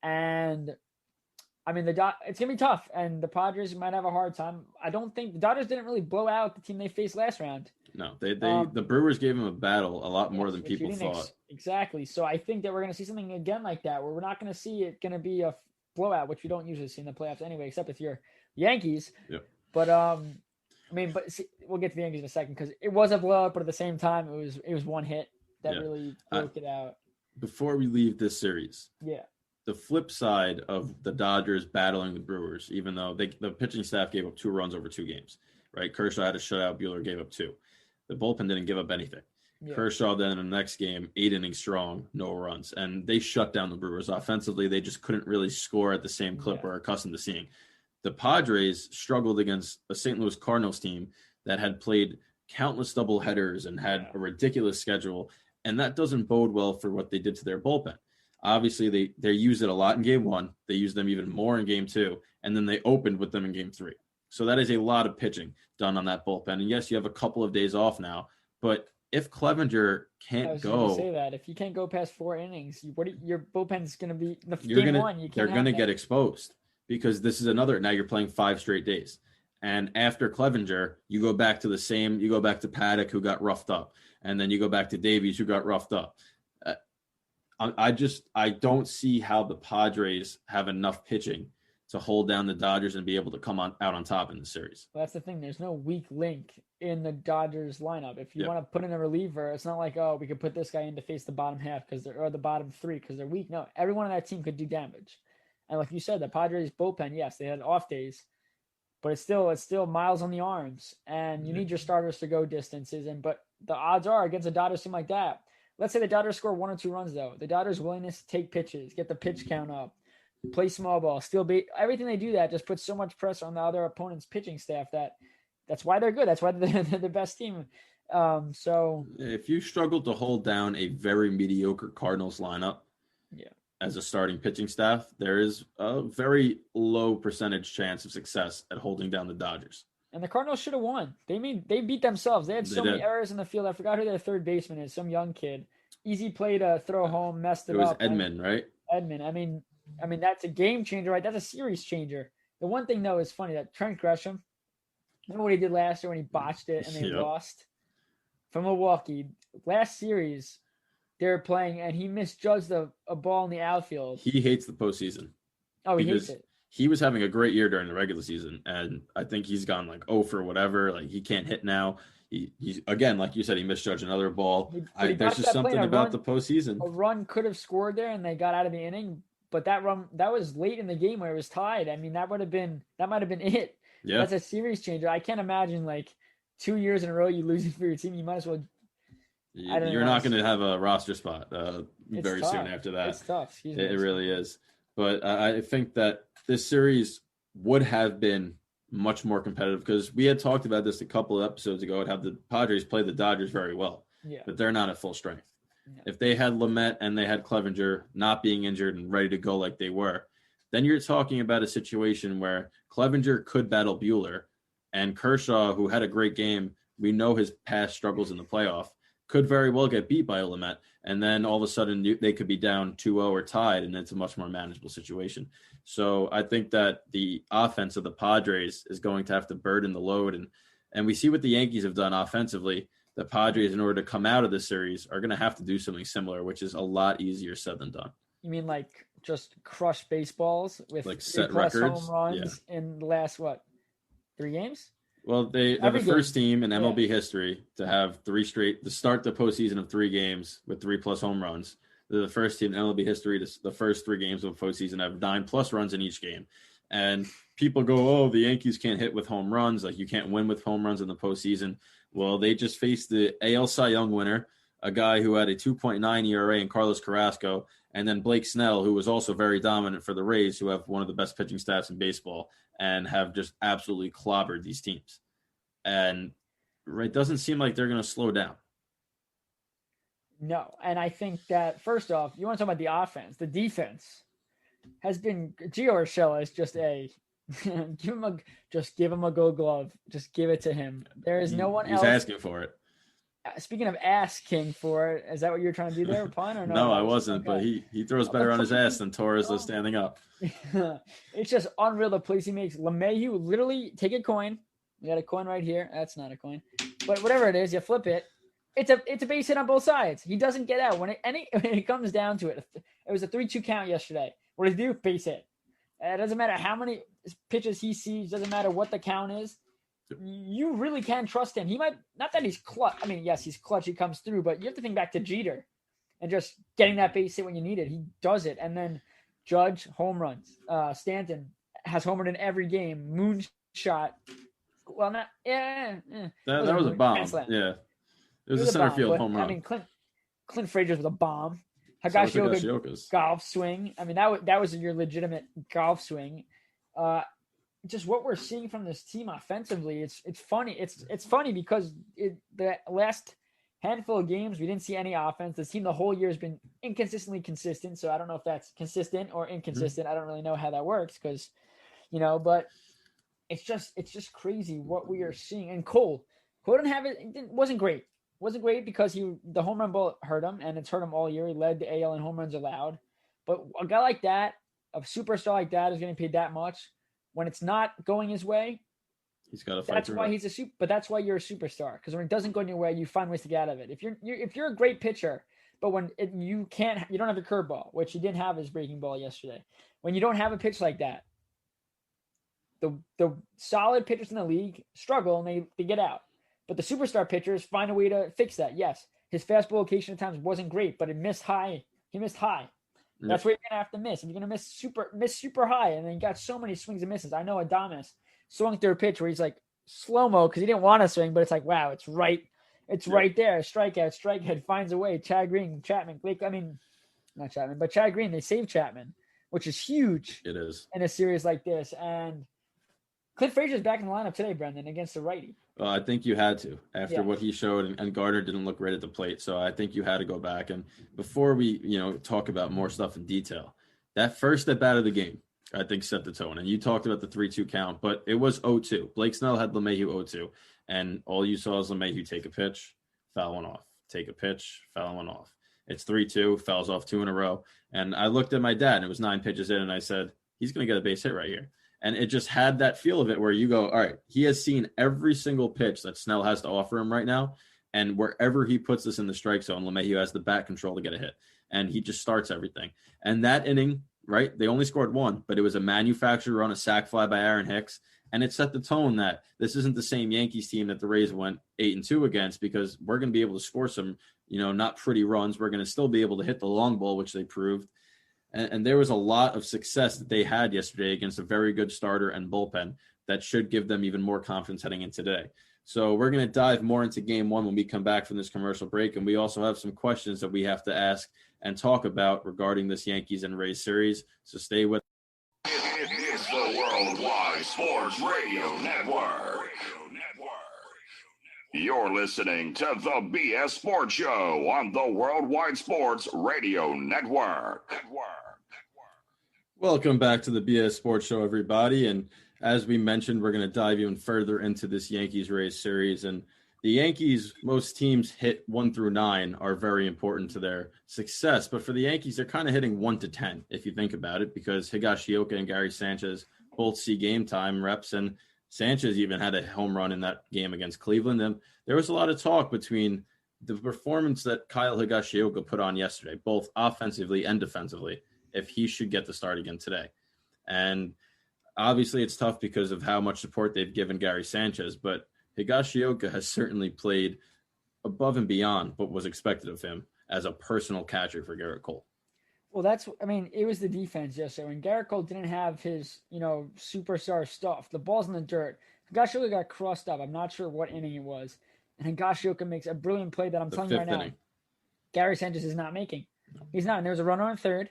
[SPEAKER 3] And I mean, it's gonna be tough, and the Padres might have a hard time. I don't think the Dodgers didn't really blow out the team they faced last round.
[SPEAKER 2] No, the Brewers gave them a battle a lot more than people thought.
[SPEAKER 3] Exactly. So I think that we're gonna see something again like that, where we're not gonna see it gonna be a blowout, which we don't usually see in the playoffs anyway, except if you're Yankees.
[SPEAKER 2] Yep.
[SPEAKER 3] But I mean, but see, we'll get to the Yankees in a second because it was a blowout, but at the same time, it was one hit that really broke it out.
[SPEAKER 2] Before we leave this series, the flip side of the Dodgers battling the Brewers, even though the pitching staff gave up 2 runs over 2 games, right? Kershaw had a shutout, Buehler gave up 2. The bullpen didn't give up anything. Yeah. Kershaw then in the next game, 8 innings strong, no runs, and they shut down the Brewers offensively. They just couldn't really score at the same clip we're accustomed to seeing. The Padres struggled against a St. Louis Cardinals team that had played countless doubleheaders and had a ridiculous schedule, and that doesn't bode well for what they did to their bullpen. Obviously, they used it a lot in Game 1. They used them even more in Game 2, and then they opened with them in Game 3. So that is a lot of pitching done on that bullpen. And yes, you have a couple of days off now, but if Clevenger can't go,
[SPEAKER 3] say that if you can't go past 4 innings, your bullpen's going to be Game 1.
[SPEAKER 2] They're going to get exposed. Because this is now you're playing 5 straight days. And after Clevenger, you go back to Paddock, who got roughed up. And then you go back to Davies, who got roughed up. I don't see how the Padres have enough pitching to hold down the Dodgers and be able to come out on top in the series.
[SPEAKER 3] Well, that's the thing. There's no weak link in the Dodgers lineup. If you want to put in a reliever, it's not like, we could put this guy in to face the bottom half or the bottom 3 because they're weak. No, everyone on that team could do damage. And like you said, the Padres bullpen, yes, they had off days, but it's still miles on the arms, and you need your starters to go distances. But the odds are against a Dodgers team like that. Let's say the Dodgers score 1 or 2 runs, though. The Dodgers' willingness to take pitches, get the pitch count up, play small ball, everything they do that just puts so much pressure on the other opponent's pitching staff that's why they're good. That's why they're the best team. So
[SPEAKER 2] if you struggle to hold down a very mediocre Cardinals lineup, as a starting pitching staff, there is a very low percentage chance of success at holding down the Dodgers.
[SPEAKER 3] And the Cardinals should have won. They beat themselves. They had many errors in the field. I forgot who their third baseman is. Some young kid. Easy play to throw home, messed it up.
[SPEAKER 2] It was Edman, right?
[SPEAKER 3] Edman. I mean, that's a game changer, right? That's a series changer. The one thing, though, is funny that Trent Gresham, remember what he did last year when he botched it and they lost? From Milwaukee. Last series, they were playing, and he misjudged a ball in the outfield.
[SPEAKER 2] He hates the postseason.
[SPEAKER 3] Oh, he hates it.
[SPEAKER 2] He was having a great year during the regular season, and I think he's gone like, for whatever. Like, he can't hit now. He's again, like you said, he misjudged another ball. There's just something about the postseason.
[SPEAKER 3] A run could have scored there, and they got out of the inning. But that was late in the game where it was tied. I mean, that might have been it.
[SPEAKER 2] Yeah,
[SPEAKER 3] that's a series changer. I can't imagine 2 years in a row you lose it for your team. You might as well.
[SPEAKER 2] You're not going to have a roster spot very soon after that.
[SPEAKER 3] It's tough.
[SPEAKER 2] It really is. But I think that this series would have been much more competitive because we had talked about this a couple of episodes ago and have the Padres play the Dodgers very well.
[SPEAKER 3] Yeah.
[SPEAKER 2] But they're not at full strength.
[SPEAKER 3] Yeah.
[SPEAKER 2] If they had Lamet and they had Clevenger not being injured and ready to go like they were, then you're talking about a situation where Clevenger could battle Buehler, And Kershaw, who had a great game, we know his past struggles in the playoff, could very well get beat by Ouellette. And then all of a sudden they could be down 2-0 or tied, and it's a much more manageable situation. So I think that the offense of the Padres is going to have to burden the load. And we see what the Yankees have done offensively. The Padres, in order to come out of this series, are going to have to do something similar, which is a lot easier said than done.
[SPEAKER 3] You mean like just crush baseballs with
[SPEAKER 2] like set
[SPEAKER 3] 3+
[SPEAKER 2] records?
[SPEAKER 3] home runs in the last, 3 games?
[SPEAKER 2] Well, they're the first team in MLB history to have to start the postseason of 3 games with 3+ home runs. They're the first team in MLB history the first 3 games of a postseason have 9+ runs in each game. And people go, oh, the Yankees can't hit with home runs. Like, you can't win with home runs in the postseason. Well, they just faced the AL Cy Young winner, a guy who had a 2.9 ERA in Carlos Carrasco, and then Blake Snell, who was also very dominant for the Rays, who have one of the best pitching staffs in baseball and have just absolutely clobbered these teams. And it doesn't seem like they're going to slow down.
[SPEAKER 3] No, and I think that, first off, you want to talk about the offense. The defense has been – Gio Urshela is just give him a gold glove. Just give it to him. There is no one else.
[SPEAKER 2] He's asking for it.
[SPEAKER 3] Speaking of asking for it, is that what you're trying to do there, Pun? Or no?
[SPEAKER 2] No, I wasn't, but he throws better on his ass than Torres does standing up.
[SPEAKER 3] It's just unreal the plays he makes. LeMahieu, literally, take a coin. We got a coin right here. That's not a coin. But whatever it is, you flip it. It's a base hit on both sides. He doesn't get out. When it comes down to it, it was a 3-2 count yesterday. What does he do? Base hit. It doesn't matter how many pitches he sees. Doesn't matter what the count is. You really can trust him. He might, not that he's clutch. I mean, yes, he's clutch. He comes through, but you have to think back to Jeter and just getting that base hit when you need it. He does it. And then Judge, home runs. Stanton has homered in every game. Moonshot. Well, not,
[SPEAKER 2] That was a bomb. Yeah. It was a center field home run.
[SPEAKER 3] I mean, Clint Frazier's was a bomb. Higashioka's golf swing. I mean, that was your legitimate golf swing. Just what we're seeing from this team offensively, it's funny. It's funny because the last handful of games we didn't see any offense. This team the whole year has been inconsistently consistent. So I don't know if that's consistent or inconsistent. I don't really know how that works because, but it's just crazy what we are seeing. And Cole didn't have it. It wasn't great. Wasn't great because the home run ball hurt him, and it's hurt him all year. He led the AL in home runs allowed. But a guy like that, a superstar like that, is getting paid that much. When it's not going his way,
[SPEAKER 2] he's got to fight.
[SPEAKER 3] That's why he's but that's why you're a superstar. Because when it doesn't go your way, you find ways to get out of it. If you're a great pitcher, but when you don't have your curveball, which he didn't have his breaking ball yesterday. When you don't have a pitch like that, the solid pitchers in the league struggle and they get out. But the superstar pitchers find a way to fix that. Yes, his fastball location at times wasn't great, but it missed high. He missed high. That's what you're gonna have to miss. If you're gonna miss super high, and then you got so many swings and misses. I know Adames swung through a pitch where he's like slow-mo because he didn't want to swing, but it's like, wow, it's right there. Strikeout, finds a way. Chad Green, Chapman, not Chapman, but Chad Green, they saved Chapman, which is huge.
[SPEAKER 2] It is
[SPEAKER 3] in a series like this. And Clint Frazier's back in the lineup today, Brendan, against the righty.
[SPEAKER 2] Well, I think you had to after what he showed, and Gardner didn't look right at the plate. So I think you had to go back. And before we, talk about more stuff in detail, that first at bat of the game, I think set the tone. And you talked about the 3-2 count, but it was 0-2. Blake Snell had LeMahieu 0-2, and all you saw was LeMahieu take a pitch, foul one off, take a pitch, foul one off. It's 3-2, fouls off 2 in a row. And I looked at my dad, and it was 9 pitches in, and I said, he's going to get a base hit right here. And it just had that feel of it where you go, all right, he has seen every single pitch that Snell has to offer him right now. And wherever he puts this in the strike zone, LeMahieu has the bat control to get a hit. And he just starts everything. And that inning, right, they only scored 1, but it was a manufactured run, a sac fly by Aaron Hicks. And it set the tone that this isn't the same Yankees team that the Rays went 8-2 against, because we're going to be able to score some, not pretty runs. We're going to still be able to hit the long ball, which they proved. And there was a lot of success that they had yesterday against a very good starter and bullpen that should give them even more confidence heading in today. So we're going to dive more into game 1 when we come back from this commercial break. And we also have some questions that we have to ask and talk about regarding this Yankees and Rays series. So stay with us.
[SPEAKER 1] It is the Worldwide Sports Radio Network. You're listening to the BS Sports Show on the Worldwide Sports Radio Network.
[SPEAKER 2] Welcome back to the BS Sports Show, everybody. And as we mentioned, we're going to dive even further into this Yankees-Rays series. And the Yankees, most teams hit 1 through 9 are very important to their success. But for the Yankees, they're kind of hitting 1 to 10, if you think about it, because Higashioka and Gary Sanchez both see game time reps. And Sanchez even had a home run in that game against Cleveland. And there was a lot of talk between the performance that Kyle Higashioka put on yesterday, both offensively and defensively, if he should get the start again today. And obviously it's tough because of how much support they've given Gary Sanchez, but Higashioka has certainly played above and beyond what was expected of him as a personal catcher for Garrett Cole.
[SPEAKER 3] Well, it was the defense yesterday. When Garrett Cole didn't have his, superstar stuff, the ball's in the dirt. Higashioka got crossed up. I'm not sure what inning it was. And Higashioka makes a brilliant play that I'm telling you right now, Gary Sanchez is not making. He's not. And there was a runner on third,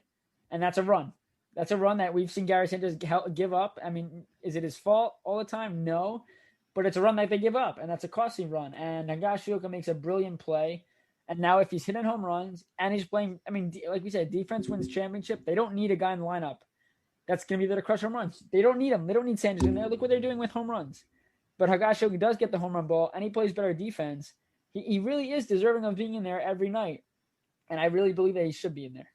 [SPEAKER 3] and that's a run. That's a run that we've seen Gary Sanchez give up. I mean, is it his fault all the time? No. But it's a run that they give up, and that's a costly run. And Higashioka makes a brilliant play. And now if he's hitting home runs and he's playing, like we said, defense wins championship. They don't need a guy in the lineup that's going to be there to crush home runs. They don't need him. They don't need Sanchez in there. Look what they're doing with home runs. But Higashioka does get the home run ball, and he plays better defense. He really is deserving of being in there every night. And I really believe that he should be in there.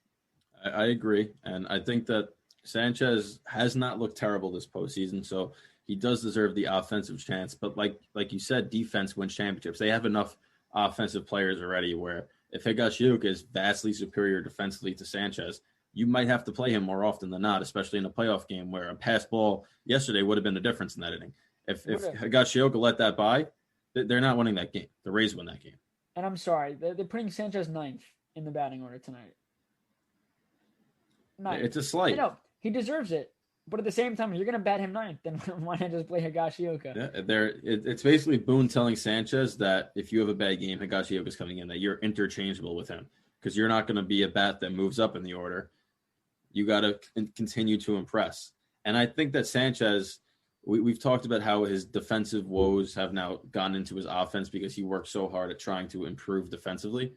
[SPEAKER 2] I agree. And I think that Sanchez has not looked terrible this postseason, so he does deserve the offensive chance. But like you said, defense wins championships. They have enough offensive players already where if Higashioka is vastly superior defensively to Sanchez, you might have to play him more often than not, especially in a playoff game where a pass ball yesterday would have been the difference in that inning. If Higashioka let that by, they're not winning that game. The Rays win that game.
[SPEAKER 3] And I'm sorry, they're putting Sanchez 9th in the batting order tonight. 9th.
[SPEAKER 2] It's a slight.
[SPEAKER 3] I know, he deserves it. But at the same time, if you're going to bat him 9th, then why not just play Higashioka?
[SPEAKER 2] Yeah, it's basically Boone telling Sanchez that if you have a bad game, Higashioka's coming in, that you're interchangeable with him because you're not going to be a bat that moves up in the order. You got to continue to impress. And I think that Sanchez, we've talked about how his defensive woes have now gone into his offense because he worked so hard at trying to improve defensively.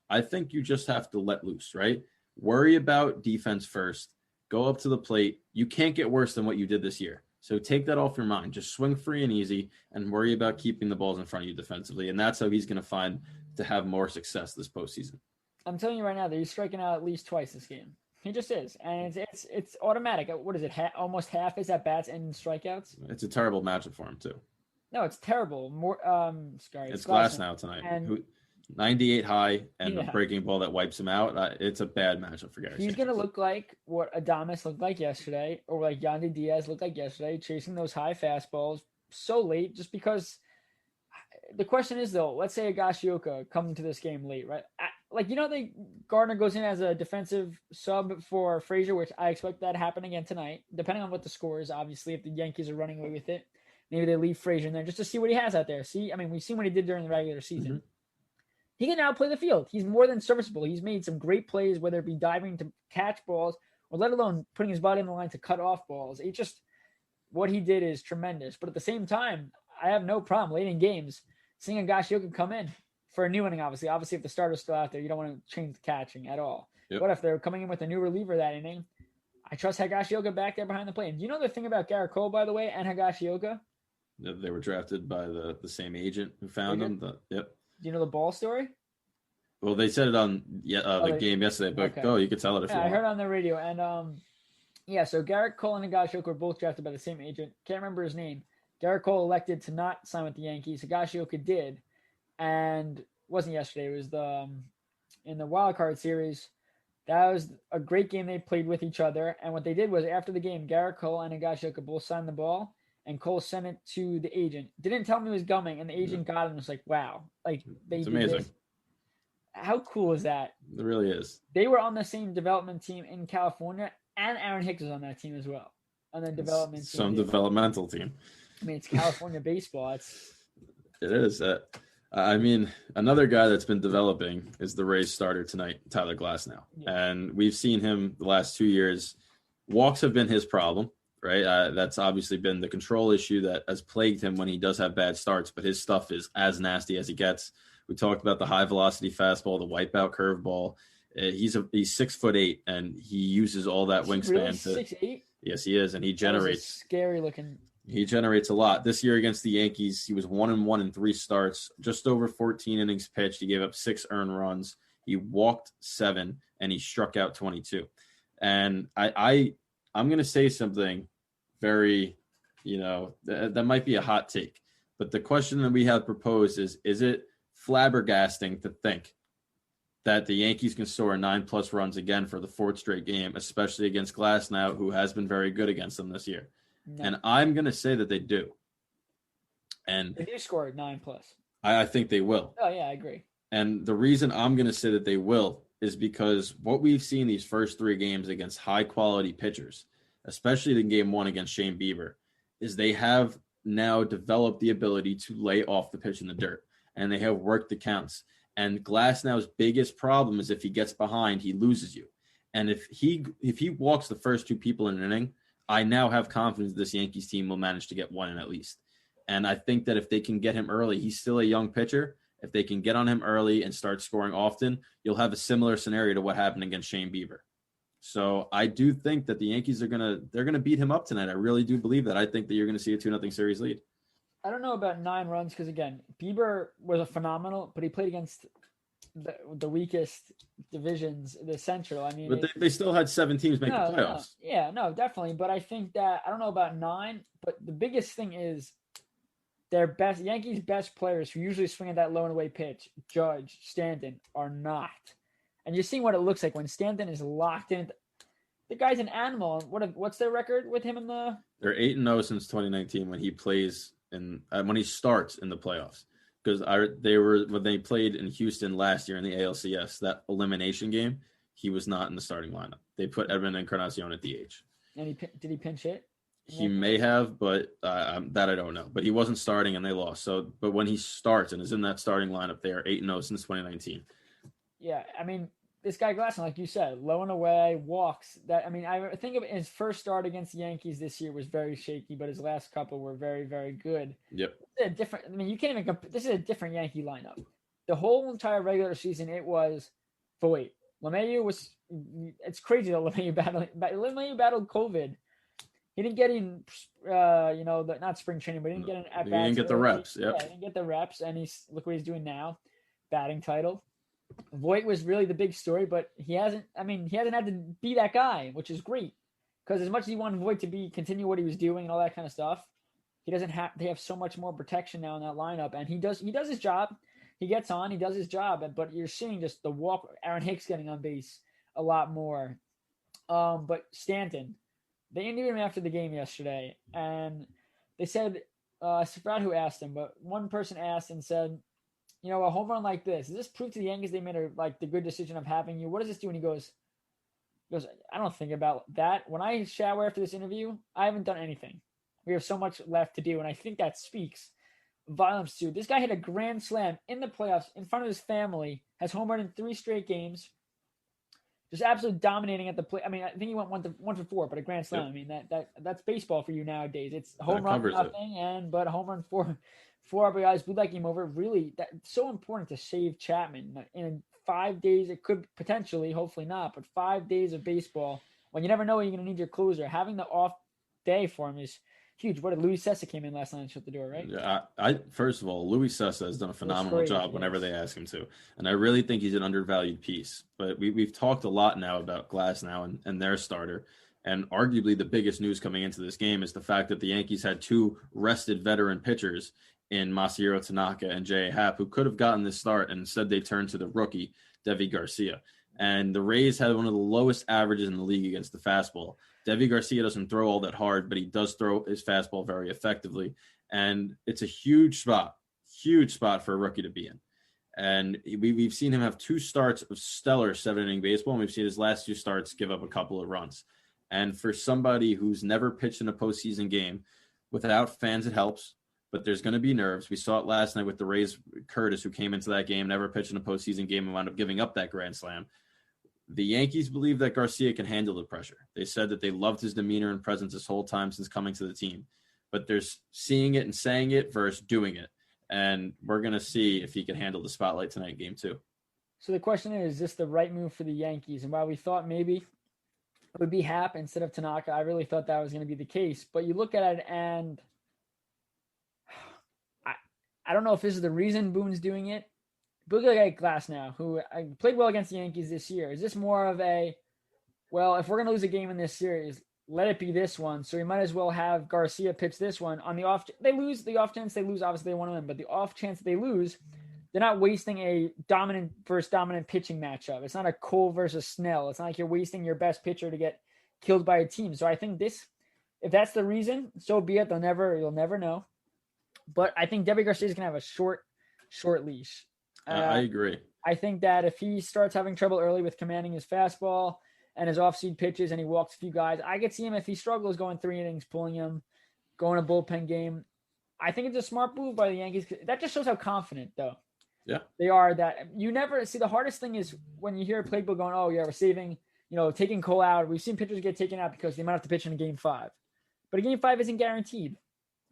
[SPEAKER 2] I think you just have to let loose, right? Worry about defense first. Go up to the plate. You can't get worse than what you did this year. So take that off your mind. Just swing free and easy and worry about keeping the balls in front of you defensively. And that's how he's going to find to have more success this postseason.
[SPEAKER 3] I'm telling you right now that he's striking out at least twice this game. He just is. And it's automatic. What is it? Almost half his at-bats and strikeouts?
[SPEAKER 2] It's a terrible matchup for him, too.
[SPEAKER 3] No, it's terrible.
[SPEAKER 2] It's Glasnow tonight. 98 high and a breaking ball that wipes him out. It's a bad matchup for Gary.
[SPEAKER 3] He's going to look like what Adames looked like yesterday, or like Yandy Diaz looked like yesterday, chasing those high fastballs so late. Just because the question is though, let's say Higashioka coming to this game late, right? Gardner goes in as a defensive sub for Frazier, which I expect that to happen again tonight, depending on what the score is. Obviously, if the Yankees are running away with it, maybe they leave Frazier in there just to see what he has out there. We've seen what he did during the regular season. Mm-hmm. He can now play the field. He's more than serviceable. He's made some great plays, whether it be diving to catch balls or let alone putting his body in the line to cut off balls. What he did is tremendous. But at the same time, I have no problem late in games seeing Higashioka come in for a new inning, obviously. Obviously, if the starter's still out there, you don't want to change the catching at all. Yep. But if they're coming in with a new reliever that inning, I trust Higashioka back there behind the plate. And do you know the thing about Garrett Cole, by the way, and Higashioka?
[SPEAKER 2] They were drafted by the same agent who found them. Yep.
[SPEAKER 3] Do you know the ball story?
[SPEAKER 2] Well, they said it on the game yesterday, but
[SPEAKER 3] okay.
[SPEAKER 2] Go, you could tell it if you want.
[SPEAKER 3] I heard on the radio. And, so Garrett Cole and Higashioka were both drafted by the same agent. Can't remember his name. Garrett Cole elected to not sign with the Yankees. Higashioka did. And it wasn't yesterday. It was in the wild card series. That was a great game they played with each other. And what they did was after the game, Garrett Cole and Higashioka both signed the ball. And Cole sent it to the agent. Didn't tell him he was coming, and the agent got it and was like, wow. Like, they
[SPEAKER 2] it's
[SPEAKER 3] did
[SPEAKER 2] amazing.
[SPEAKER 3] This. How cool is that?
[SPEAKER 2] It really is.
[SPEAKER 3] They were on the same development team in California, and Aaron Hicks was on that team as well. On the development team.
[SPEAKER 2] Some developmental team.
[SPEAKER 3] It's California baseball.
[SPEAKER 2] It is. Another guy that's been developing is the Rays starter tonight, Tyler Glasnow. Yeah. And we've seen him the last 2 years. Walks have been his problem. Right. That's obviously been the control issue that has plagued him when he does have bad starts, but his stuff is as nasty as he gets. We talked about the high velocity fastball, the wipeout curveball. He's 6'8", and he uses all that wingspan.
[SPEAKER 3] Really? 6'8"?
[SPEAKER 2] Yes, he is. And he generates
[SPEAKER 3] scary looking.
[SPEAKER 2] He generates a lot. This year against the Yankees, he was 1-1 in 3 starts, just over 14 innings pitched. He gave up 6 earned runs. He walked 7, and he struck out 22. And I'm going to say something very, that might be a hot take. But the question that we have proposed is it flabbergasting to think that the Yankees can score 9+ runs again for the 4th straight game, especially against Glasnow, who has been very good against them this year? No. And I'm going to say that they do. And
[SPEAKER 3] they do score 9+.
[SPEAKER 2] I think they will.
[SPEAKER 3] Oh, yeah, I agree.
[SPEAKER 2] And the reason I'm going to say that they will is because what we've seen these first 3 games against high-quality pitchers, especially in Game 1 against Shane Bieber, is they have now developed the ability to lay off the pitch in the dirt, and they have worked the counts. And Glasnow's biggest problem is if he gets behind, he loses you. And if he walks the first 2 people in an inning, I now have confidence this Yankees team will manage to get 1 in at least. And I think that if they can get him early, he's still a young pitcher. If they can get on him early and start scoring often, you'll have a similar scenario to what happened against Shane Bieber. So I do think that the Yankees they're gonna beat him up tonight. I really do believe that. I think that you're going to see a 2-0 series lead.
[SPEAKER 3] I don't know about 9 runs because, again, Bieber was a phenomenal, but he played against the weakest divisions, the Central. I mean,
[SPEAKER 2] but they still had 7 teams make the playoffs.
[SPEAKER 3] No, definitely. But I think that I don't know about 9, but the biggest thing is Yankees' best players who usually swing at that low and away pitch, Judge, Stanton, are not. And you're seeing what it looks like when Stanton is locked in. The guy's an animal. What's their record with him in the?
[SPEAKER 2] They're 8-0 since 2019 when he plays when he starts in the playoffs. Because when they played in Houston last year in the ALCS, that elimination game, he was not in the starting lineup. They put Edwin Encarnacion at DH.
[SPEAKER 3] And did he pinch hit?
[SPEAKER 2] He may have, but that I don't know. But he wasn't starting, and they lost. So, but when he starts and is in that starting lineup, they are 8-0 since 2019.
[SPEAKER 3] Yeah, I mean, this guy Glasnow, like you said, low and away, walks. I think of his first start against the Yankees this year was very shaky, but his last couple were very, very good.
[SPEAKER 2] Yep.
[SPEAKER 3] You can't even this is a different Yankee lineup. The whole entire regular season, it was. But wait, LeMahieu was. It's crazy that LeMahieu battled COVID. He didn't get in, not spring training, but he didn't get an at-bats.
[SPEAKER 2] He didn't get the reps. Yep.
[SPEAKER 3] Yeah, he didn't get the reps, and look what he's doing now, batting title. Voit was really the big story, but he hasn't had to be that guy, which is great. Because as much as he wanted Voit to continue what he was doing and all that kind of stuff, they have so much more protection now in that lineup, and he does his job. He gets on, he does his job, but you're seeing just the walk, Aaron Hicks getting on base a lot more. But Stanton, they interviewed him after the game yesterday, and they said, I forgot who asked him, but one person asked and said, a home run like this, does this prove to the Yankees they made the good decision of having you? What does this do? And he goes, I don't think about that. When I shower after this interview, I haven't done anything. We have so much left to do, and I think that speaks volumes too. This guy hit a grand slam in the playoffs in front of his family, has homered in 3 straight games, just absolutely dominating at the plate. I mean, I think he went 1 for 4, but a grand slam. Yep. I mean, that's baseball for you nowadays. It's home run nothing, but a home run 4 RBIs, blue light game over. Really, that's so important to save Chapman in 5 days. It could potentially, hopefully not, but 5 days of baseball when you never know when you're going to need your closer. Having the off day for him is huge. What did Luis Sessa came in last night and shut the door, right?
[SPEAKER 2] Yeah, first of all, Luis Sessa has done a phenomenal job whenever they ask him to, and I really think he's an undervalued piece. But we've talked a lot now about Glasnow and their starter, and arguably the biggest news coming into this game is the fact that the Yankees had 2 rested veteran pitchers in Masahiro Tanaka and J.A. Happ, who could have gotten this start, and instead they turned to the rookie, Deivi Garcia. And the Rays had one of the lowest averages in the league against the fastball. Deivi Garcia doesn't throw all that hard, but he does throw his fastball very effectively. And it's a huge spot for a rookie to be in. And we've seen him have 2 starts of stellar 7-inning baseball, and we've seen his last 2 starts give up a couple of runs. And for somebody who's never pitched in a postseason game, without fans, it helps. But there's going to be nerves. We saw it last night with the Rays' Curtis, who came into that game, never pitched in a postseason game, and wound up giving up that grand slam. The Yankees believe that Garcia can handle the pressure. They said that they loved his demeanor and presence this whole time since coming to the team. But there's seeing it and saying it versus doing it. And we're going to see if he can handle the spotlight tonight in Game 2.
[SPEAKER 3] So the question is this the right move for the Yankees? And while we thought maybe it would be Happ instead of Tanaka, I really thought that was going to be the case. But you look at it and I don't know if this is the reason Boone's doing it. But look at Glass now, who played well against the Yankees this year. Is this more of a, well, if we're going to lose a game in this series, let it be this one. So we might as well have Garcia pitch this one. On the off, they lose. The off chance they lose, obviously they want to win. But the off chance they lose, they're not wasting a dominant versus dominant pitching matchup. It's not a Cole versus Snell. It's not like you're wasting your best pitcher to get killed by a team. So I think this, if that's the reason, so be it. You'll never know. But I think Deivi Garcia is going to have a short leash.
[SPEAKER 2] I agree.
[SPEAKER 3] I think that if he starts having trouble early with commanding his fastball and his off-speed pitches and he walks a few guys, I could see him, if he struggles, going 3 innings, pulling him, going a bullpen game. I think it's a smart move by the Yankees. That just shows how confident, though, they are. That you never see. The hardest thing is when you hear people going, oh, yeah, we're saving, taking Cole out. We've seen pitchers get taken out because they might have to pitch in a game 5. But a game 5 isn't guaranteed.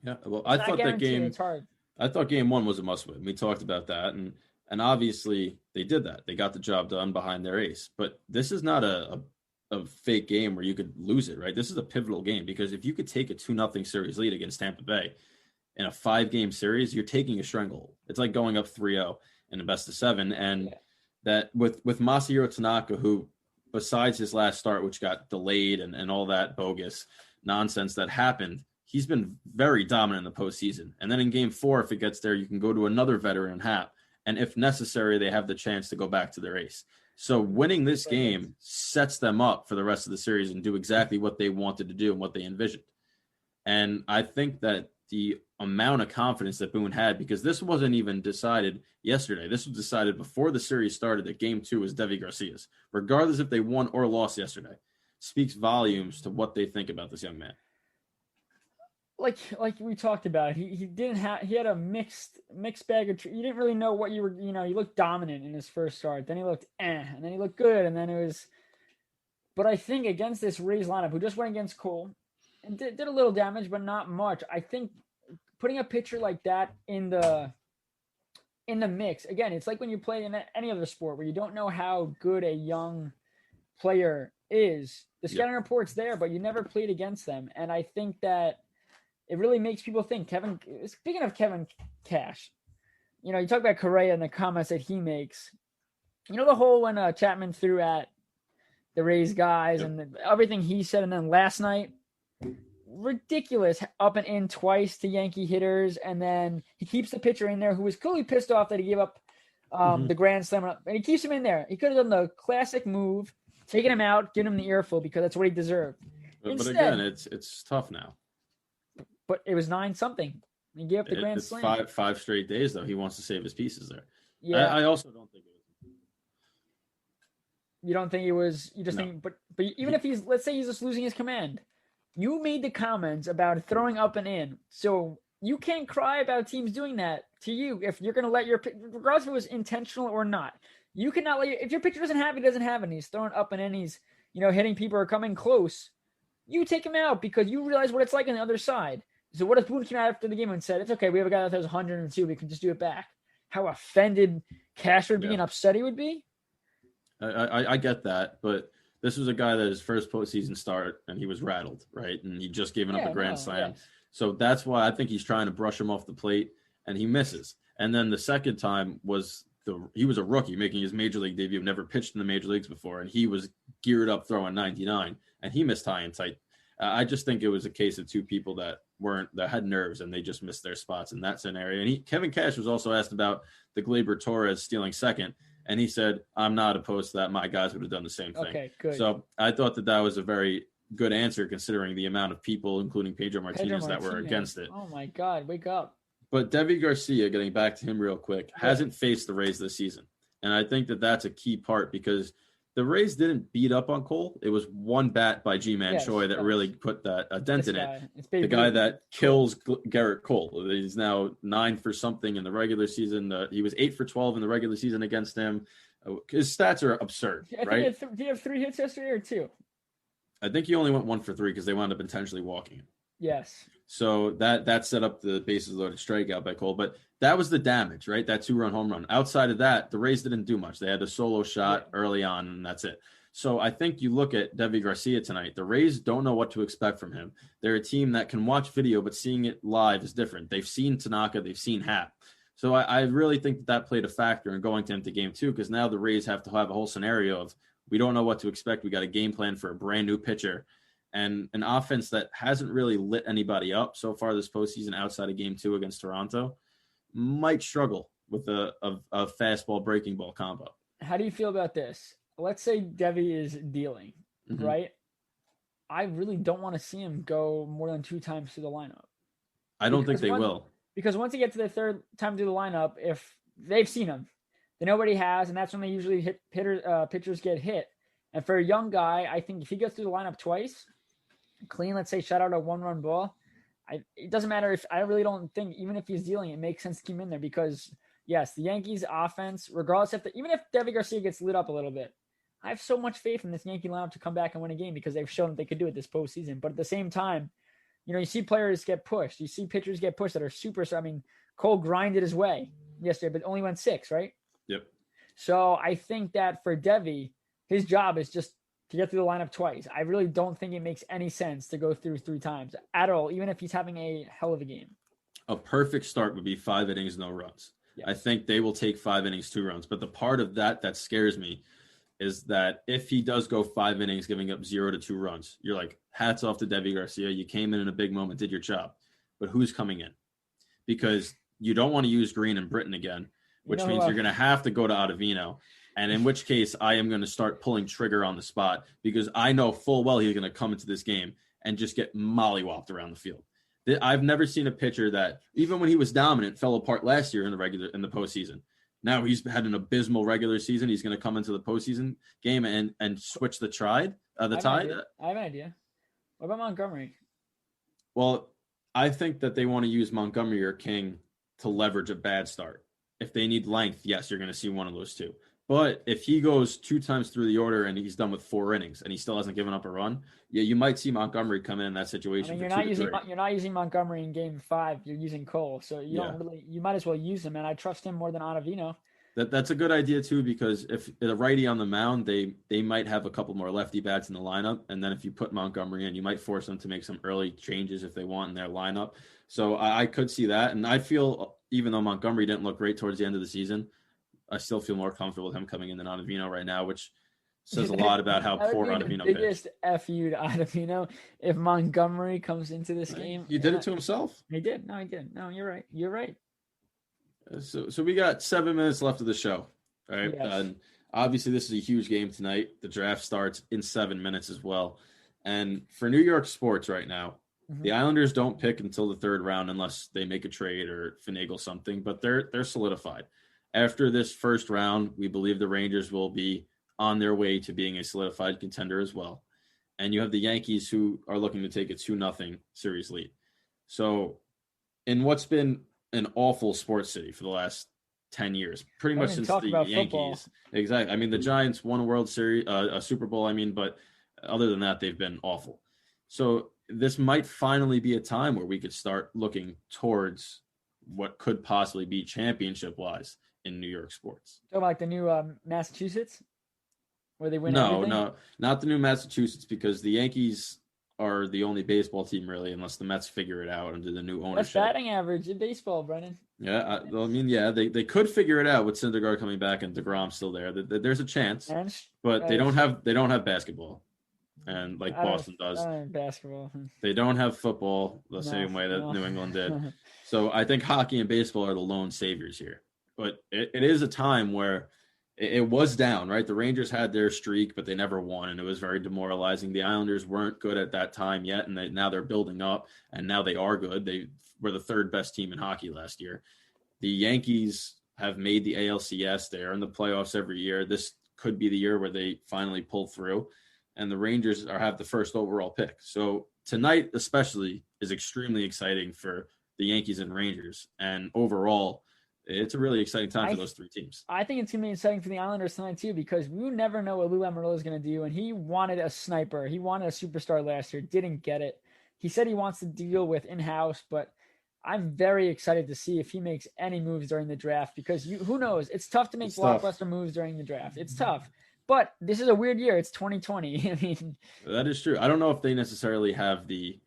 [SPEAKER 2] Yeah, well, I thought that game,
[SPEAKER 3] it's hard.
[SPEAKER 2] I thought game 1 was a must-win. We talked about that, and obviously they did that. They got the job done behind their ace. But this is not a fake game where you could lose it, right? This is a pivotal game because if you could take a 2-0 series lead against Tampa Bay in a 5-game series, you're taking a stranglehold. It's like going up 3-0 in the best of 7. And that with Masahiro Tanaka, who besides his last start, which got delayed and all that bogus nonsense that happened, he's been very dominant in the postseason. And then in game 4, if it gets there, you can go to another veteran Happ. And if necessary, they have the chance to go back to their ace. So winning this game sets them up for the rest of the series and do exactly what they wanted to do and what they envisioned. And I think that the amount of confidence that Boone had, because this wasn't even decided yesterday. This was decided before the series started that game 2 was Deivi Garcia's, regardless if they won or lost yesterday, speaks volumes to what they think about this young man.
[SPEAKER 3] Like we talked about, he had a mixed bag of. You didn't really know what you were. He looked dominant in his first start. Then he looked and then he looked good, and then it was. But I think against this Rays lineup, who just went against Cole, and did a little damage, but not much. I think putting a pitcher like that in the mix again, it's like when you play in any other sport where you don't know how good a young player is. The scouting report's there, but you never played against them, and I think that. It really makes people think. Speaking of Kevin Cash, you talk about Correa and the comments that he makes. The whole when Chapman threw at the Rays guys and everything he said, and then last night, ridiculous, up and in twice to Yankee hitters, and then he keeps the pitcher in there who was clearly pissed off that he gave up the grand slam, and he keeps him in there. He could have done the classic move, taken him out, given him the earful because that's what he deserved.
[SPEAKER 2] But again, it's tough now.
[SPEAKER 3] But it was 9-something. He gave up the grand slam.
[SPEAKER 2] Five straight days, though. He wants to save his pieces there.
[SPEAKER 3] Yeah.
[SPEAKER 2] I also don't think it was.
[SPEAKER 3] You don't think it was? You just think, but even if let's say he's just losing his command. You made the comments about throwing up and in, so you can't cry about teams doing that to you if you're going to let regardless if it was intentional or not. You cannot if your pitcher doesn't have it, he doesn't have it. And he's throwing up and in, he's hitting people or coming close. You take him out because you realize what it's like on the other side. So what if Boone came out after the game and said, it's okay, we have a guy that throws 102, we can just do it back. How offended Cash would be and upset he would be?
[SPEAKER 2] I get that, but this was a guy that his first postseason start, and he was rattled, right? And he just given up a grand slam. Yes. So that's why I think he's trying to brush him off the plate, and he misses. And then the second time he was a rookie making his major league debut, never pitched in the major leagues before, and he was geared up throwing 99, and he missed high and tight. I just think it was a case of two people that had nerves and they just missed their spots in that scenario. And Kevin Cash was also asked about the Gleyber Torres stealing second, and he said, "I'm not opposed to that. My guys would have done the same thing." Okay, good. So I thought that was a very good answer considering the amount of people, including Pedro Martinez, that were against it.
[SPEAKER 3] Oh my God, wake up!
[SPEAKER 2] But Deivi Garcia, getting back to him real quick, hasn't faced the Rays this season, and I think that that's a key part because the Rays didn't beat up on Cole. It was one bat by G-Man Choi that really put that dent in it. The guy that kills Garrett Cole. He's now 9 for something in the regular season. He was 8 for 12 in the regular season against him. His stats are absurd, right?
[SPEAKER 3] Did he have 3 hits yesterday or 2?
[SPEAKER 2] I think he only went 1 for 3 because they wound up intentionally walking him.
[SPEAKER 3] Yes.
[SPEAKER 2] So that set up the bases loaded strikeout by Cole. But that was the damage, right? That 2-run home run. Outside of that, the Rays didn't do much. They had a solo shot early on, and that's it. So I think you look at Deivi Garcia tonight. The Rays don't know what to expect from him. They're a team that can watch video, but seeing it live is different. They've seen Tanaka. They've seen Happ. So I really think that played a factor in going to empty game 2, because now the Rays have to have a whole scenario of, we don't know what to expect. We got a game plan for a brand new pitcher and an offense that hasn't really lit anybody up so far this postseason outside of game 2 against Toronto. Might struggle with a fastball breaking ball combo.
[SPEAKER 3] How do you feel about this? Let's say Devi is dealing, right? I really don't want to see him go more than 2 times through the lineup.
[SPEAKER 2] I don't think they will.
[SPEAKER 3] Because once you get to the third time through the lineup, if they've seen him, then nobody has, and that's when they usually pitchers get hit. And for a young guy, I think if he goes through the lineup twice, clean, let's say shut out a 1-run ball, it doesn't matter if I really don't think, even if he's dealing, it makes sense to keep him in there because, yes, the Yankees offense, regardless even if Deivi Garcia gets lit up a little bit, I have so much faith in this Yankee lineup to come back and win a game because they've shown that they could do it this postseason. But at the same time, you see players get pushed. You see pitchers get pushed that are super. I mean, Cole grinded his way yesterday, but only went 6, right?
[SPEAKER 2] Yep.
[SPEAKER 3] So I think that for Deivi, his job is just to get through the lineup twice. I really don't think it makes any sense to go through 3 times at all, even if he's having a hell of a game.
[SPEAKER 2] A perfect start would be 5 innings, no runs. Yeah. I think they will take 5 innings, 2 runs. But the part of that scares me is that if he does go 5 innings, giving up 0 to 2 runs, you're like, hats off to Deivi Garcia. You came in a big moment, did your job. But who's coming in? Because you don't want to use Green and Britton again, which means you're going to have to go to Ottavino. And in which case, I am going to start pulling trigger on the spot because I know full well he's going to come into this game and just get mollywopped around the field. I've never seen a pitcher that, even when he was dominant, fell apart last year in the postseason. Now he's had an abysmal regular season. He's going to come into the postseason game and switch the tide.
[SPEAKER 3] I have an idea. What about Montgomery?
[SPEAKER 2] Well, I think that they want to use Montgomery or King to leverage a bad start. If they need length, yes, you're going to see one of those 2. But if he goes 2 times through the order and he's done with 4 innings and he still hasn't given up a run, yeah, you might see Montgomery come in that situation.
[SPEAKER 3] I mean, you're not using Montgomery in game 5. You're using Cole, so you might as well use him. And I trust him more than Ottavino.
[SPEAKER 2] That's a good idea too, because if the righty on the mound, they might have a couple more lefty bats in the lineup, and then if you put Montgomery in, you might force them to make some early changes if they want in their lineup. So I could see that, and I feel even though Montgomery didn't look great towards the end of the season, I still feel more comfortable with him coming in than Ottavino right now, which says a lot about how poor Ottavino pitched.
[SPEAKER 3] Biggest FU to Ottavino if Montgomery comes into this game.
[SPEAKER 2] He did it to himself.
[SPEAKER 3] He did. No, he didn't. No, you're right. You're right.
[SPEAKER 2] So we got 7 minutes left of the show. All right.
[SPEAKER 3] Yes.
[SPEAKER 2] And obviously, this is a huge game tonight. The draft starts in 7 minutes as well. And for New York sports right now, the Islanders don't pick until the 3rd round unless they make a trade or finagle something, but they're solidified. After this first round, we believe the Rangers will be on their way to being a solidified contender as well. And you have the Yankees who are looking to take a 2-0 series lead. So in what's been an awful sports city for the last 10 years, pretty much since the Yankees. Football. Exactly. I mean, the Giants won a World Series, a Super Bowl, but other than that, they've been awful. So this might finally be a time where we could start looking towards what could possibly be championship-wise in New York sports.
[SPEAKER 3] So like the new Massachusetts, where they win
[SPEAKER 2] everything? No, not the new Massachusetts, because the Yankees are the only baseball team really, unless the Mets figure it out under the new ownership.
[SPEAKER 3] That's batting average in baseball, Brennan.
[SPEAKER 2] Yeah, they could figure it out with Syndergaard coming back and DeGrom still there. There's a chance, but they don't have basketball, and like Boston does.
[SPEAKER 3] Basketball.
[SPEAKER 2] They don't have football the same way that New England did. So I think hockey and baseball are the lone saviors here. But it is a time where it was down, right? The Rangers had their streak, but they never won, and it was very demoralizing. The Islanders weren't good at that time yet, and now they're building up, and now they are good. They were the 3rd best team in hockey last year. The Yankees have made the ALCS. They are in the playoffs every year. This could be the year where they finally pull through, and the Rangers have the 1st overall pick. So tonight especially is extremely exciting for the Yankees and Rangers, and overall – it's a really exciting time for those 3 teams.
[SPEAKER 3] I think it's going to be exciting for the Islanders tonight, too, because we never know what Lou Lamoriello is going to do. And he wanted a sniper. He wanted a superstar last year. Didn't get it. He said he wants to deal with in-house, but I'm very excited to see if he makes any moves during the draft because who knows? It's tough to make blockbuster moves during the draft. It's tough. But this is a weird year. It's 2020. I mean,
[SPEAKER 2] that is true. I don't know if they necessarily have the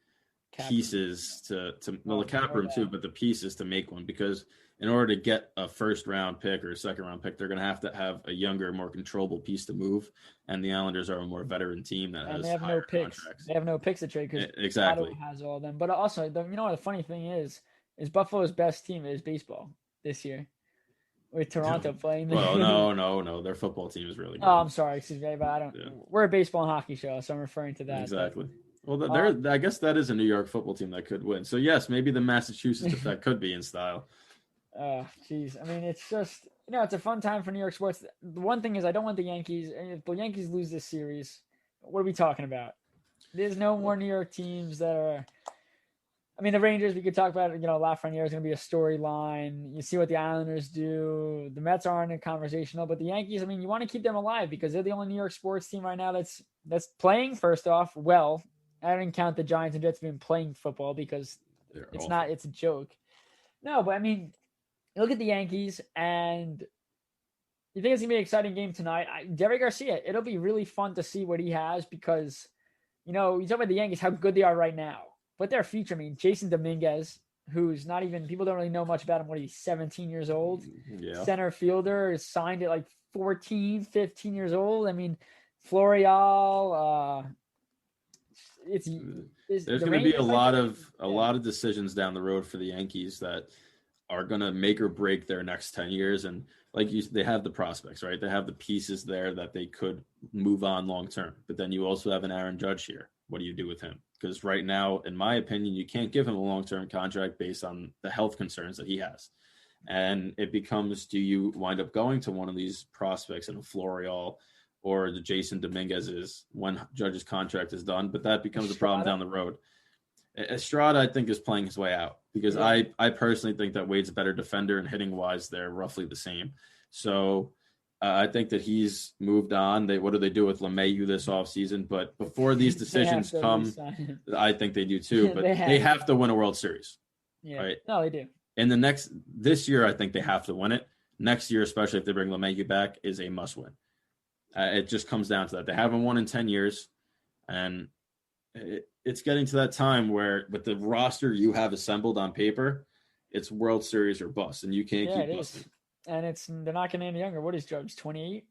[SPEAKER 2] pieces to the cap room, too, but the pieces to make one because – in order to get a first-round pick or a second-round pick, they're going to have a younger, more controllable piece to move. And the Islanders are a more veteran team that has
[SPEAKER 3] they have
[SPEAKER 2] higher
[SPEAKER 3] no picks.
[SPEAKER 2] contracts.
[SPEAKER 3] They have no picks to trade because
[SPEAKER 2] Exactly
[SPEAKER 3] Ottawa has all of them. But also, you know what the funny thing is Buffalo's best team is baseball this year, with Toronto playing.
[SPEAKER 2] Well, no, their football team is really good.
[SPEAKER 3] Oh, I'm sorry, excuse me, but I don't.
[SPEAKER 2] Yeah.
[SPEAKER 3] We're a baseball and hockey show, so I'm referring to that.
[SPEAKER 2] Exactly. Well, I guess that is a New York football team that could win. So yes, maybe the Massachusetts effect could be in style.
[SPEAKER 3] Oh, jeez. I mean, it's just, it's a fun time for New York sports. The one thing is, I don't want the Yankees. If the Yankees lose this series, what are we talking about? There's no more New York teams that are. I mean, the Rangers, we could talk about it. Lafreniere is going to be a storyline. You see what the Islanders do. The Mets aren't in conversational, but the Yankees, I mean, you want to keep them alive because they're the only New York sports team right now that's playing, first off, well. I didn't count the Giants and Jets being playing football because it's a joke. No, but I mean, you look at the Yankees and you think it's going to be an exciting game tonight. Derek Garcia, it'll be really fun to see what he has because, you talk about the Yankees, how good they are right now. But their future, I mean, Jason Dominguez, who's not even, people don't really know much about him. What, he's 17 years old?
[SPEAKER 2] Yeah.
[SPEAKER 3] Center fielder, is signed at like 14, 15 years old. I mean, Florial,
[SPEAKER 2] there's going to be a lot of decisions down the road for the Yankees that are going to make or break their next 10 years. And they have the prospects, right? They have the pieces there that they could move on long term. But then you also have an Aaron Judge here. What do you do with him? Because right now, in my opinion, you can't give him a long-term contract based on the health concerns that he has. And it becomes, do you wind up going to one of these prospects in a Florial or the Jason Dominguez's when Judge's contract is done? But that becomes a problem down the road. Estrada, I think, is playing his way out because I personally think that Wade's a better defender and hitting-wise, they're roughly the same. So I think that he's moved on. What do they do with LeMahieu this offseason? But before these decisions come, I think they do too. But they have to win a World Series.
[SPEAKER 3] Yeah.
[SPEAKER 2] Right?
[SPEAKER 3] No, they do.
[SPEAKER 2] And this year, I think they have to win it. Next year, especially if they bring LeMahieu back, is a must-win. It just comes down to that. They haven't won in 10 years. And it's getting to that time where with the roster you have assembled on paper, it's World Series or bust. And you can't keep busting.
[SPEAKER 3] And they're not getting any younger. What is Judge, 28?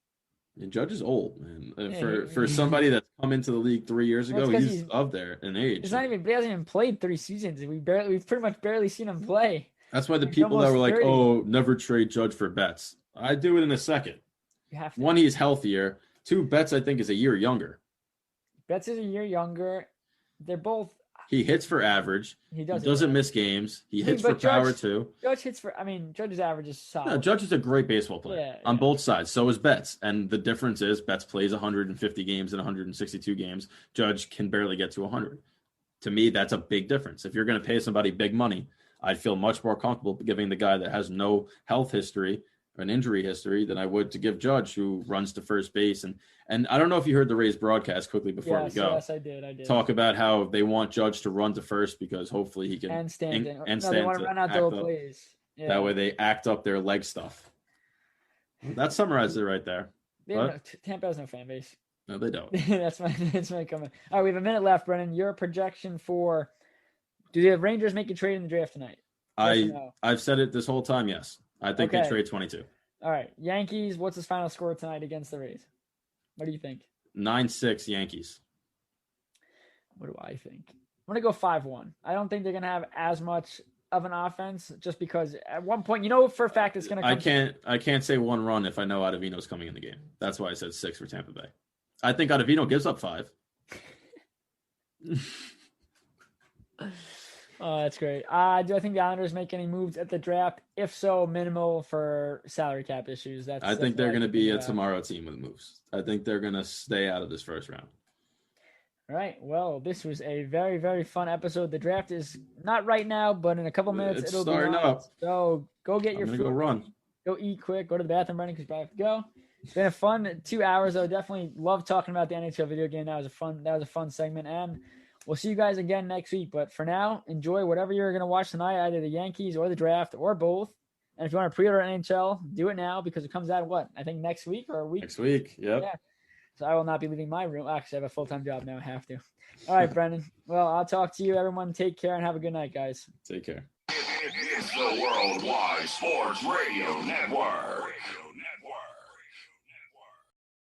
[SPEAKER 2] And Judge is old, man. For somebody that's come into the league 3 years ago, he's up there in age.
[SPEAKER 3] He hasn't even played 3 seasons. We've pretty much barely seen him play.
[SPEAKER 2] That's why the people that were like, 30. Oh, never trade Judge for Betts. I do it in a second.
[SPEAKER 3] You have to.
[SPEAKER 2] 1, he's healthier. 2, Betts, I think, is a year younger.
[SPEAKER 3] Betts is a year younger. They're both.
[SPEAKER 2] He hits for average. He doesn't miss games. He hits for power too.
[SPEAKER 3] Judge's average is solid.
[SPEAKER 2] No, Judge is a great baseball player on both sides. So is Betts. And the difference is Betts plays 150 games and 162 games. Judge can barely get to 100. To me, that's a big difference. If you're going to pay somebody big money, I'd feel much more comfortable giving the guy that has no health history or an injury history than I would to give Judge, who runs to first base. And I don't know if you heard the Rays broadcast quickly before we go.
[SPEAKER 3] Yes, I did.
[SPEAKER 2] Talk about how they want Judge to run to first because hopefully he can
[SPEAKER 3] and stand in.
[SPEAKER 2] They
[SPEAKER 3] want to run out the plays.
[SPEAKER 2] Yeah. That way they act up their leg stuff. That summarizes it right there.
[SPEAKER 3] Tampa has no fan base.
[SPEAKER 2] No, they don't.
[SPEAKER 3] that's my comment. All right, we have a minute left, Brennan. Your projection for do the Rangers make a trade in the draft tonight?
[SPEAKER 2] I've said it this whole time, yes. I think they trade 22.
[SPEAKER 3] All right. Yankees, what's his final score tonight against the Rays? What do you think?
[SPEAKER 2] 9-6 Yankees.
[SPEAKER 3] What do I think? I'm going to go 5-1. I don't think they're going to have as much of an offense just because at one point, for a fact it's going to come.
[SPEAKER 2] I can't say 1 run if I know Ottavino's coming in the game. That's why I said 6 for Tampa Bay. I think Ottavino gives up 5.
[SPEAKER 3] Oh, that's great. Do I think the Islanders make any moves at the draft? If so, minimal for salary cap issues.
[SPEAKER 2] I think they're going to be a tomorrow team with moves. I think they're going to stay out of this first round.
[SPEAKER 3] All right. Well, this was a very, very fun episode. The draft is not right now, but in a couple minutes it'll
[SPEAKER 2] starting
[SPEAKER 3] be
[SPEAKER 2] up.
[SPEAKER 3] So go get your food.
[SPEAKER 2] Go run.
[SPEAKER 3] Go eat quick. Go to the bathroom, Brennan, because you probably have to go. It's been a fun 2 hours, though. Definitely love talking about the NHL video game. That was a fun segment, and we'll see you guys again next week. But for now, enjoy whatever you're going to watch tonight, either the Yankees or the draft or both. And if you want to pre-order NHL, do it now because it comes out, I think next week or a week?
[SPEAKER 2] Next week, yep.
[SPEAKER 3] Yeah. So I will not be leaving my room. Actually, I have a full-time job now. I have to. All right, Brendan. Well, I'll talk to you, everyone. Take care and have a good night, guys.
[SPEAKER 2] Take care.
[SPEAKER 1] It's the Worldwide Sports Radio Network.